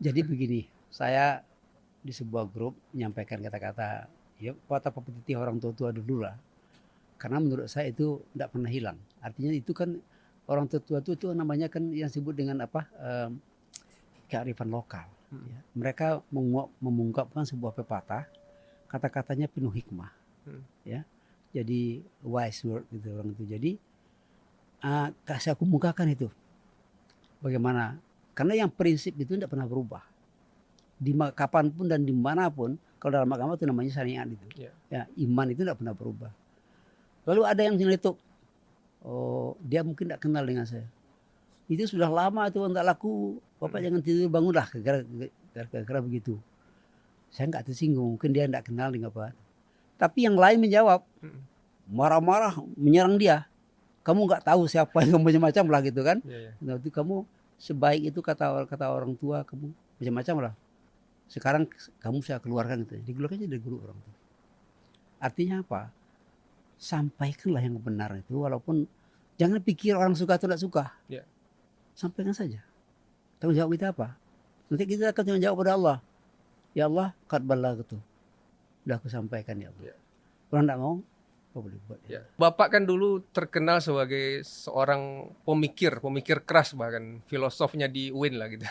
Jadi begini, saya di sebuah grup menyampaikan kata-kata, ya apa petitif orang tua dulu lah. Karena menurut saya itu tidak pernah hilang. Artinya itu kan orang tua itu namanya kan yang disebut dengan apa? Kearifan lokal. Ya. Mereka mengungkapkan sebuah pepatah, kata-katanya penuh hikmah. Ya. Jadi wise word gitu orang itu. Jadi saya kemukakan itu. Bagaimana? Karena yang prinsip itu tidak pernah berubah. Kapanpun dan dimanapun, kalau dalam agama itu namanya syariat itu. Ya, iman itu tidak pernah berubah. Lalu ada yang nyeletuk, oh dia mungkin tidak kenal dengan saya. Itu sudah lama itu tidak laku. Bapak jangan tidur bangunlah, kira-kira begitu. Saya nggak tersinggung, mungkin dia tidak kenal dengan Bapak. Tapi yang lain menjawab, marah-marah menyerang dia. Kamu nggak tahu siapa yang macam-macam lah gitu kan? Nah, itu kamu sebaik itu kata orang tua kamu macam-macam lah. Sekarang kamu saya keluarkan gitu. Dikeluarkan aja dari guru orang tua. Artinya apa? Sampaikanlah yang benar itu, walaupun jangan pikir orang suka atau tidak suka. Sampaikan saja. Tanggung jawab kita apa? Nanti kita akan tanggung jawab pada Allah. Ya Allah, qad ballaghtu. Sudah aku sampaikan ya Allah. Orang tidak mau, apa boleh buat. Bapak kan dulu terkenal sebagai seorang pemikir keras, bahkan filosofnya di UIN lah gitu.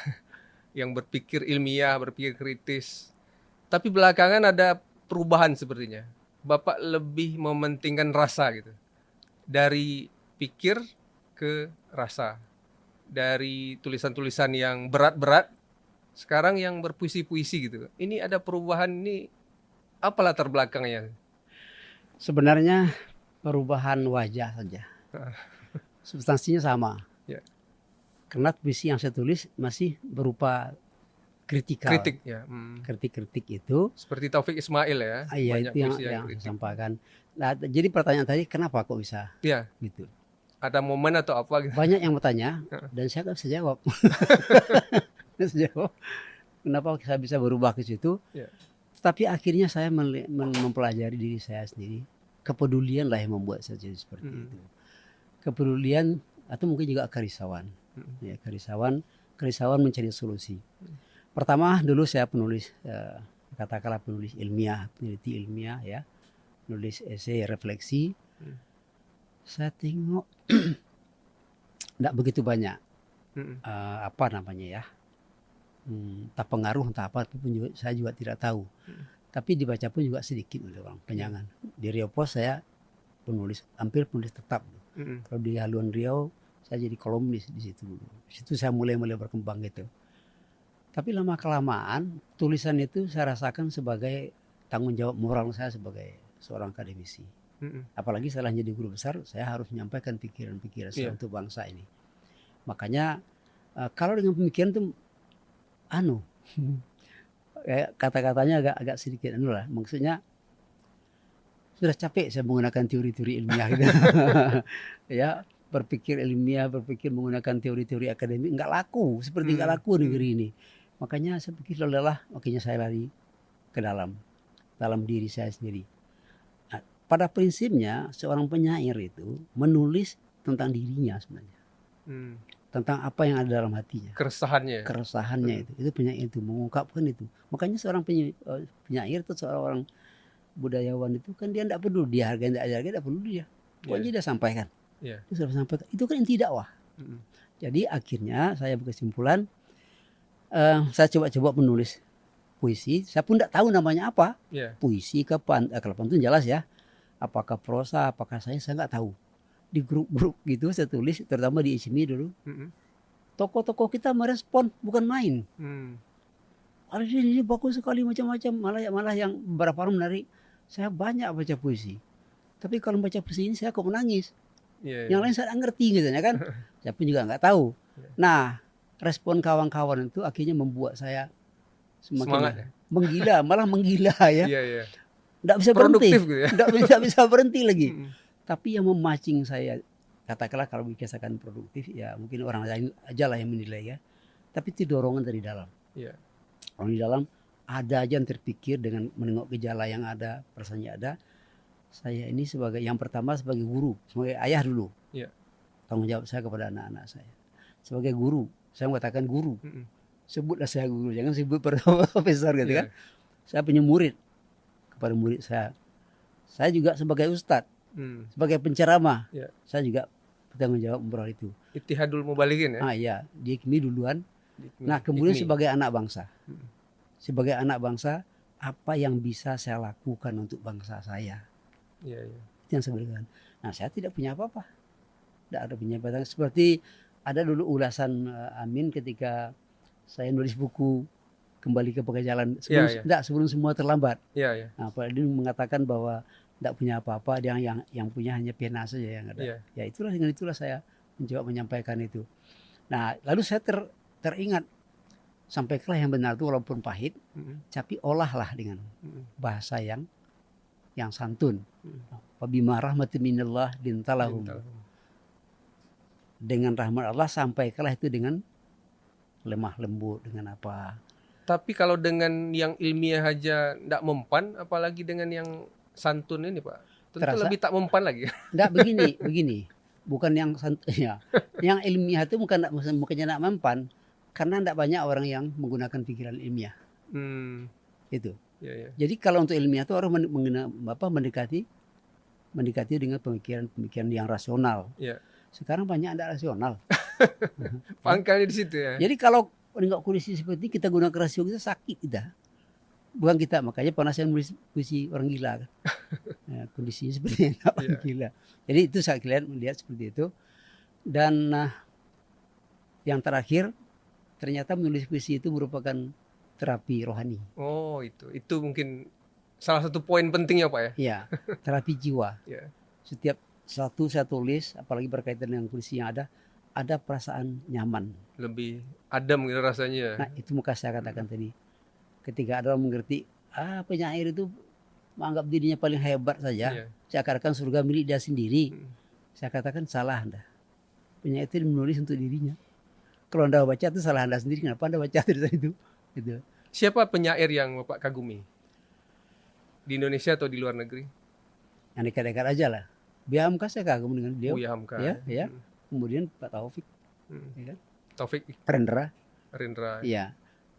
Yang berpikir ilmiah, berpikir kritis. Tapi belakangan ada perubahan sepertinya. Bapak lebih mementingkan rasa gitu. Dari pikir ke rasa. Dari tulisan-tulisan yang berat-berat, sekarang yang berpuisi-puisi gitu. Ini ada perubahan ini, apa latar belakangnya? Sebenarnya perubahan wajah saja. Substansinya sama. Ya. Karena puisi yang saya tulis masih berupa kritikal. Kritik ya. Kritik-kritik itu. Seperti Taufik Ismail ya. Iya, Banyak itu puisi yang kritik. disampaikan. Nah, jadi pertanyaan tadi kenapa kok bisa Ya. gitu? Ada momen atau apa gitu? Banyak yang bertanya dan saya nggak bisa jawab. Nggak bisa jawab. Kenapa saya bisa berubah ke situ? Ya. Tapi akhirnya saya mempelajari diri saya sendiri. Kepedulian lah yang membuat saya jadi seperti itu. Kepedulian atau mungkin juga kerisauan. Ya, kerisauan mencari solusi. Pertama dulu saya penulis, katakanlah penulis ilmiah, peneliti ilmiah ya, nulis esai refleksi. Saya tengok tidak begitu banyak apa namanya ya, entah pengaruh entah apa pun juga, saya juga tidak tahu. Tapi dibaca pun juga sedikit oleh orang penyangan. Di Riau Pos saya hampir penulis tetap. Kalau di Haluan Riau saya jadi kolumnis di situ. Di situ saya mulai berkembang gitu. Tapi lama kelamaan tulisan itu saya rasakan sebagai tanggung jawab moral saya sebagai seorang akademisi. Apalagi setelah jadi guru besar, saya harus menyampaikan pikiran-pikiran saya untuk bangsa ini. Makanya kalau dengan pemikiran itu kata-katanya agak sedikit lah. Maksudnya sudah capek saya menggunakan teori-teori ilmiah gitu. Ya, berpikir ilmiah, berpikir menggunakan teori-teori akademik nggak laku, seperti nggak laku negeri ini. Makanya saya pikir makanya saya lari ke dalam diri saya sendiri. Nah, pada prinsipnya seorang penyair itu menulis tentang dirinya sebenarnya, tentang apa yang ada dalam hatinya, keresahannya itu penyair itu mengungkapkan itu. Makanya seorang penyair atau seorang budayawan itu kan dia tidak perlu dihargai, tidak perlu dia, pokoknya dia sampaikan. Dia sudah sampaikan. Itu kan inti dakwah. Jadi akhirnya saya berkesimpulan, saya coba menulis puisi. Saya pun tidak tahu namanya apa. Puisi ke kalau pantun jelas ya. Apakah prosa, apakah saya nggak tahu. Di grup-grup gitu saya tulis, terutama di ICMI dulu. Tokoh-tokoh kita merespon, bukan main. Ini bagus sekali macam-macam. Malah yang beberapa orang menarik. Saya banyak baca puisi. Tapi kalau baca puisi ini saya kok menangis. Yang lain saya nggak ngerti gitu ya kan. Saya pun juga nggak tahu. Nah, respon kawan-kawan itu akhirnya membuat saya semakin menggila, malah menggila ya. Nggak bisa berhenti, gitu ya? Nggak bisa berhenti lagi. Tapi yang memancing saya, katakanlah kalau dikatakan produktif, ya mungkin orang lain aja lah yang menilai ya. Tapi itu dorongan dari dalam. Orang di dalam ada aja yang terpikir dengan menengok gejala yang ada, perasaannya ada. Saya ini sebagai yang pertama sebagai guru, sebagai ayah dulu. Tanggung jawab saya kepada anak-anak saya. Sebagai guru, saya mengatakan guru. Sebutlah saya guru, jangan sebut profesor gitu kan. Saya punya murid, kepada murid saya. Saya juga sebagai ustadz, sebagai penceramah. Saya juga bertanggung jawab moral itu. Ittihadul Mubalikin ya. Iya, di IKMI duluan. Nah, kemudian sebagai anak bangsa. Sebagai anak bangsa, apa yang bisa saya lakukan untuk bangsa saya? Itu yang saya berikan. Nah, saya tidak punya apa-apa. Tidak ada penyebatan. Seperti ada dulu ulasan Amin ketika saya nulis buku Kembali ke Jalan sebelum semua terlambat. Nah, Pak Adin mengatakan bahwa tidak punya apa-apa, dia yang punya hanya pena saja yang ada. Ya dengan itulah saya mencoba menyampaikan itu. Nah, lalu saya teringat, sampaikanlah yang benar itu walaupun pahit, tapi olahlah dengan bahasa yang santun. Wabima rahmatin minallah lintalahum. Dengan rahmat Allah sampaikanlah itu dengan lemah lembut, dengan apa. Tapi kalau dengan yang ilmiah aja tidak mempan, apalagi dengan yang santun ini Pak, tentu lebih tak mempan lagi. Tidak begini, bukan yang santun ya. Yang ilmiah itu bukannya tidak mempan, karena tidak banyak orang yang menggunakan pikiran ilmiah. Itu. Jadi kalau untuk ilmiah itu orang mendekati dengan pemikiran yang rasional. Sekarang banyak tidak rasional. Pangkalnya di situ ya. Jadi kalau nggak kondisi seperti ini, kita gunakan rasio kita sakit kita. bukan kita, makanya pernah saya nulis puisi orang gila kan. Kondisinya seperti orang gila. Jadi itu saya melihat seperti itu. Dan yang terakhir, ternyata menulis puisi itu merupakan terapi rohani. Oh, itu mungkin salah satu poin pentingnya Pak ya. Iya, terapi jiwa. Setiap satu saya tulis, apalagi berkaitan dengan puisi yang ada perasaan nyaman. Lebih adem gitu rasanya. Nah, itu muka saya katakan tadi. Ketika ada orang mengerti, penyair itu menganggap dirinya paling hebat saja. Seakan-akan surga milik dia sendiri. Saya katakan salah Anda. Penyair itu menulis untuk dirinya. Kalau Anda baca itu salah Anda sendiri. Kenapa Anda baca tulisan itu? Gitu. Siapa penyair yang Bapak kagumi? Di Indonesia atau di luar negeri? Yang dekat-dekat aja lah. Buya Hamka saya kagum dengan beliau. Buya Hamka. Ya. Kemudian Pak Taufik. Ya kan? Taufik. Rendra. Iya.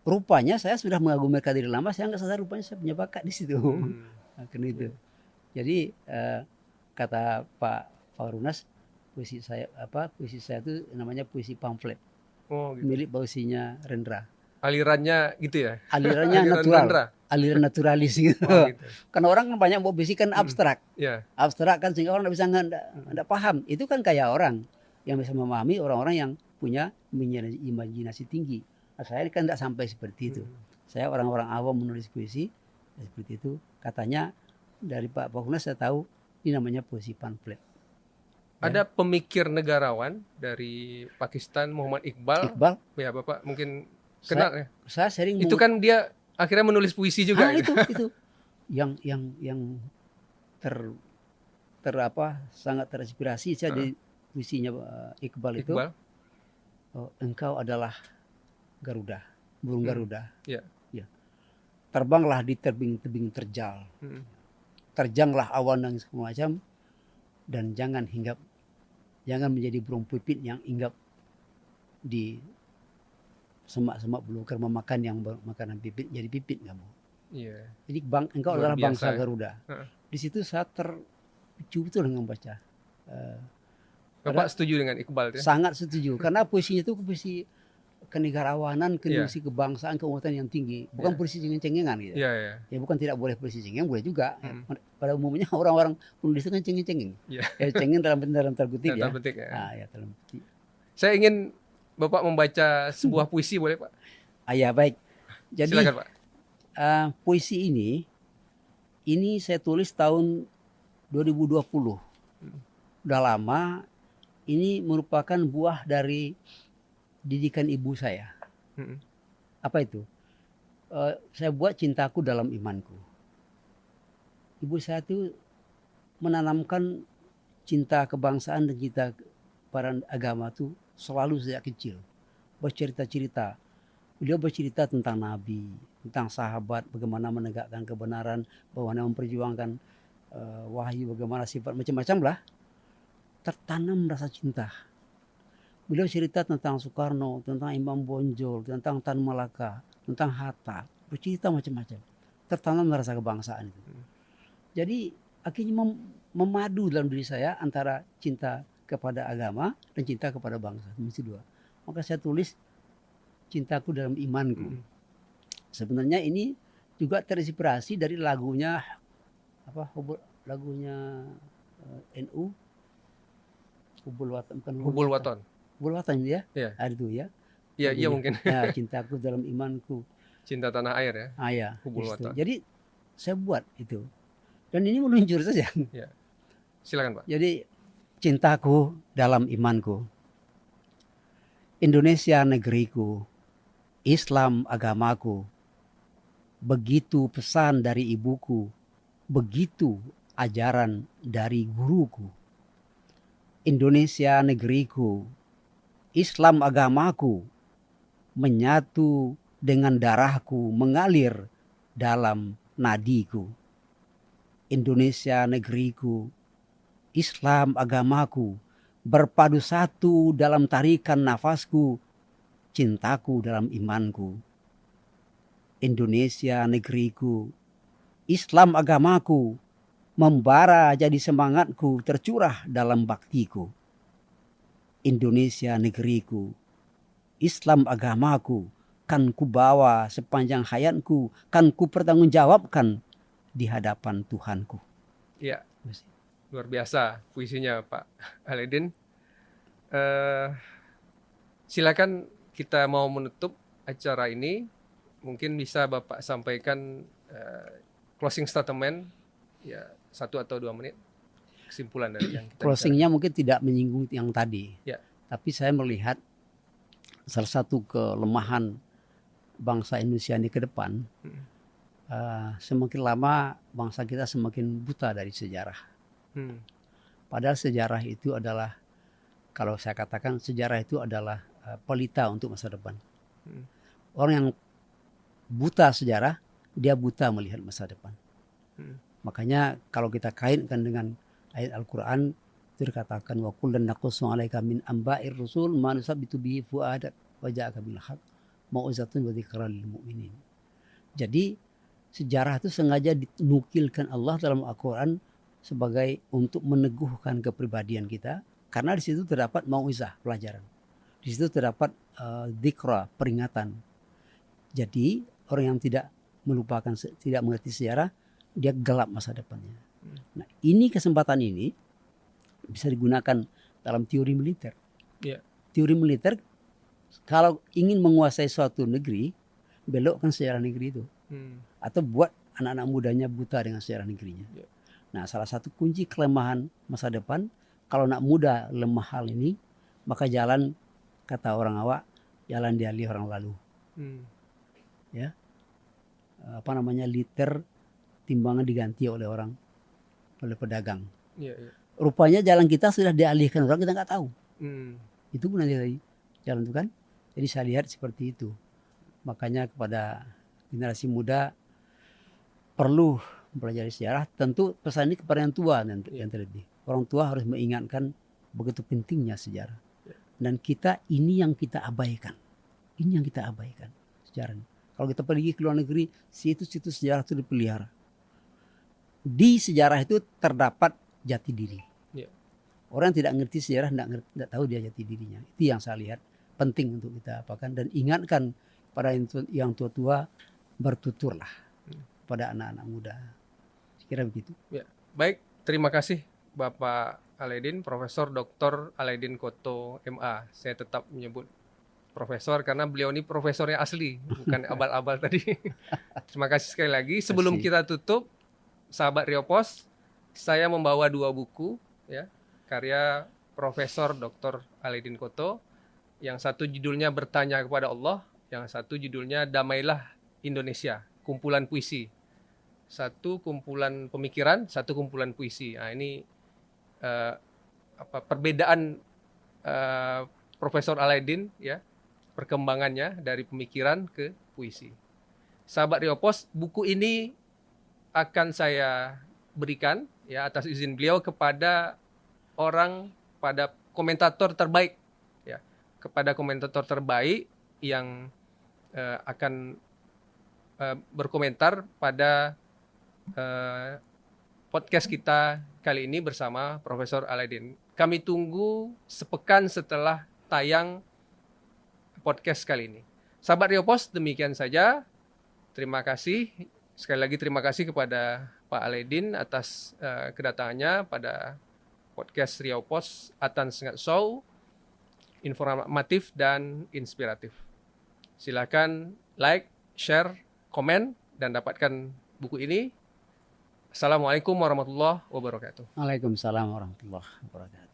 Rupanya saya sudah mengagumi mereka dari lama. Saya nggak sadar rupanya saya punya bakat di situ. Karena itu. Jadi kata Pak Faurunas, puisi saya itu namanya puisi pamflet. Oh, gitu. Milik puisinya Rendra. Alirannya gitu ya? Alirannya natural. Aliran naturalis gitu. Oh, gitu. Karena orang kan banyak mau puisi kan abstrak. Abstrak kan sehingga orang nggak paham. Itu kan kayak orang yang bisa memahami orang-orang yang punya imajinasi tinggi. Nah, saya kan tidak sampai seperti itu. Saya orang-orang awam menulis puisi seperti itu. Katanya dari Pak Faurunas saya tahu ini namanya puisi pamflet. Ada pemikir negarawan dari Pakistan, Muhammad Iqbal. Ya Bapak mungkin kenal ya. Saya sering itu kan dia akhirnya menulis puisi juga. Itu yang sangat terinspirasi saya di puisinya Iqbal itu. Engkau adalah Garuda, burung Garuda. Ya. Terbanglah di tebing-tebing terjal. Terjanglah awan dan segala macam, dan jangan menjadi burung pipit yang hinggap di semak-semak belukar memakan yang makanan pipit, jadi pipit kamu. Jadi engkau adalah bangsa Garuda. Di situ saya terpicu betul dengan membaca. Bapak setuju dengan Iqbal ya? Sangat setuju, karena puisinya itu puisi kenegarawanan, puisi kebangsaan, keumatan yang tinggi, bukan puisi cengeng-cengengan gitu. Ya bukan tidak boleh puisi cengeng, boleh juga. Pada umumnya orang-orang penulis itu kan cengeng-cengeng. Cengeng dalam terkutip ya. Dalam petik. Saya ingin Bapak membaca sebuah puisi, boleh Pak? Ya baik. Jadi silakan, Pak. Puisi ini saya tulis tahun 2020. Udah lama. Ini merupakan buah dari didikan ibu saya. Apa itu? Saya buat cintaku dalam imanku. Ibu saya itu menanamkan cinta kebangsaan dan cinta pada agama itu selalu sejak kecil. Bercerita-cerita. Beliau bercerita tentang Nabi, tentang sahabat, bagaimana menegakkan kebenaran, bagaimana memperjuangkan wahyu, bagaimana sifat, macam-macam lah. Tertanam rasa cinta. Beliau cerita tentang Soekarno, tentang Imam Bonjol, tentang Tan Malaka, tentang Hatta, bercerita macam-macam. Tertanam rasa kebangsaan itu. Jadi akhirnya memadu dalam diri saya antara cinta kepada agama dan cinta kepada bangsa, mesti dua. Maka saya tulis cintaku dalam imanku. Sebenarnya ini juga terinspirasi dari lagunya NU. Hubul Watan ya. Ada itu ya. Iya mungkin. Ya, cintaku dalam imanku. Cinta tanah air ya. Ya. Hubul Watan. Jadi saya buat itu. Dan ini meluncur saja. Ya. Silakan Pak. Jadi cintaku dalam imanku. Indonesia negeriku. Islam agamaku. Begitu pesan dari ibuku. Begitu ajaran dari guruku. Indonesia negeriku, Islam agamaku, menyatu dengan darahku mengalir dalam nadiku. Indonesia negeriku, Islam agamaku, berpadu satu dalam tarikan nafasku, cintaku dalam imanku. Indonesia negeriku, Islam agamaku, membara jadi semangatku tercurah dalam baktiku. Indonesia negeriku, Islam agamaku, kan ku bawa sepanjang hayatku, kan ku pertanggungjawabkan di hadapan Tuhanku. Ya, luar biasa puisinya Pak Aledin. Silakan kita mau menutup acara ini, mungkin bisa Bapak sampaikan closing statement ya 1 atau 2 menit kesimpulan dari yang kita Closingnya mungkin tidak menyinggung yang tadi, Ya. tapi saya melihat salah satu kelemahan bangsa Indonesia ini ke depan, semakin lama bangsa kita semakin buta dari sejarah. Padahal sejarah itu adalah, kalau saya katakan sejarah itu adalah pelita untuk masa depan. Orang yang buta sejarah, dia buta melihat masa depan. Makanya kalau kita kaitkan dengan ayat Al-Quran, itu dikatakan wa kullan naqussu 'alaika min amba'ir rusul ma nusabbitu bihi fu'adak wa ja'aka bil haqq mau'izatun wa dzikra lil mu'minin. Jadi sejarah itu sengaja dinukilkan Allah dalam Al-Quran sebagai untuk meneguhkan kepribadian kita, karena di situ terdapat mau'izah, pelajaran. Di situ terdapat dzikra, peringatan. Jadi orang yang tidak melupakan, tidak mengerti sejarah, dia gelap masa depannya. Nah, ini kesempatan ini bisa digunakan dalam teori militer. Ya. Teori militer, kalau ingin menguasai suatu negeri, belokkan sejarah negeri itu. Atau buat anak-anak mudanya buta dengan sejarah negerinya. Ya. Nah, salah satu kunci kelemahan masa depan, kalau anak muda lemah hal ini, maka jalan, kata orang awak, jalan dialih orang lalu. Ya, liter timbangan diganti oleh pedagang. Ya. Rupanya jalan kita sudah dialihkan orang, kita nggak tahu. Itu pun nanti jalan itu kan. Jadi saya lihat seperti itu. Makanya kepada generasi muda perlu mempelajari sejarah. Tentu pesan ini kepada yang tua yang terlebih. Orang tua harus mengingatkan begitu pentingnya sejarah. Dan kita ini yang kita abaikan. Ini yang kita abaikan sejarah. Kalau kita pergi ke luar negeri, situs-situs sejarah itu dipelihara. Di sejarah itu terdapat jati diri. Ya. Orang yang tidak ngerti sejarah tidak tahu dia jati dirinya. Itu yang saya lihat penting untuk kita apakan, dan ingatkan pada yang tua-tua, bertuturlah pada anak-anak muda. Kira begitu. Ya. Baik, terima kasih Bapak Aledin, Profesor Dr. Aledin Koto MA. Saya tetap menyebut profesor karena beliau ini profesornya asli, bukan abal-abal tadi. Terima kasih sekali lagi. Sebelum kita tutup, sahabat Rio Pos, saya membawa 2 buku ya, karya Profesor Dr. Aledin Koto. Yang satu judulnya Bertanya Kepada Allah, yang satu judulnya Damailah Indonesia, kumpulan puisi. Satu kumpulan pemikiran, satu kumpulan puisi. Nah, ini perbedaan Profesor Aledin ya, perkembangannya dari pemikiran ke puisi. Sahabat Rio Pos, buku ini akan saya berikan ya atas izin beliau kepada pada komentator terbaik ya, kepada komentator terbaik yang akan berkomentar pada podcast kita kali ini bersama Profesor Aledin. Kami tunggu sepekan setelah tayang podcast kali ini. Sahabat Rio Pos, demikian saja. Terima kasih. Sekali lagi terima kasih kepada Pak Aledin atas kedatangannya pada podcast Rio Pos Atan Sengat Show, informatif dan inspiratif. Silakan like, share, komen, dan dapatkan buku ini. Assalamualaikum warahmatullahi wabarakatuh. Waalaikumsalam warahmatullahi wabarakatuh.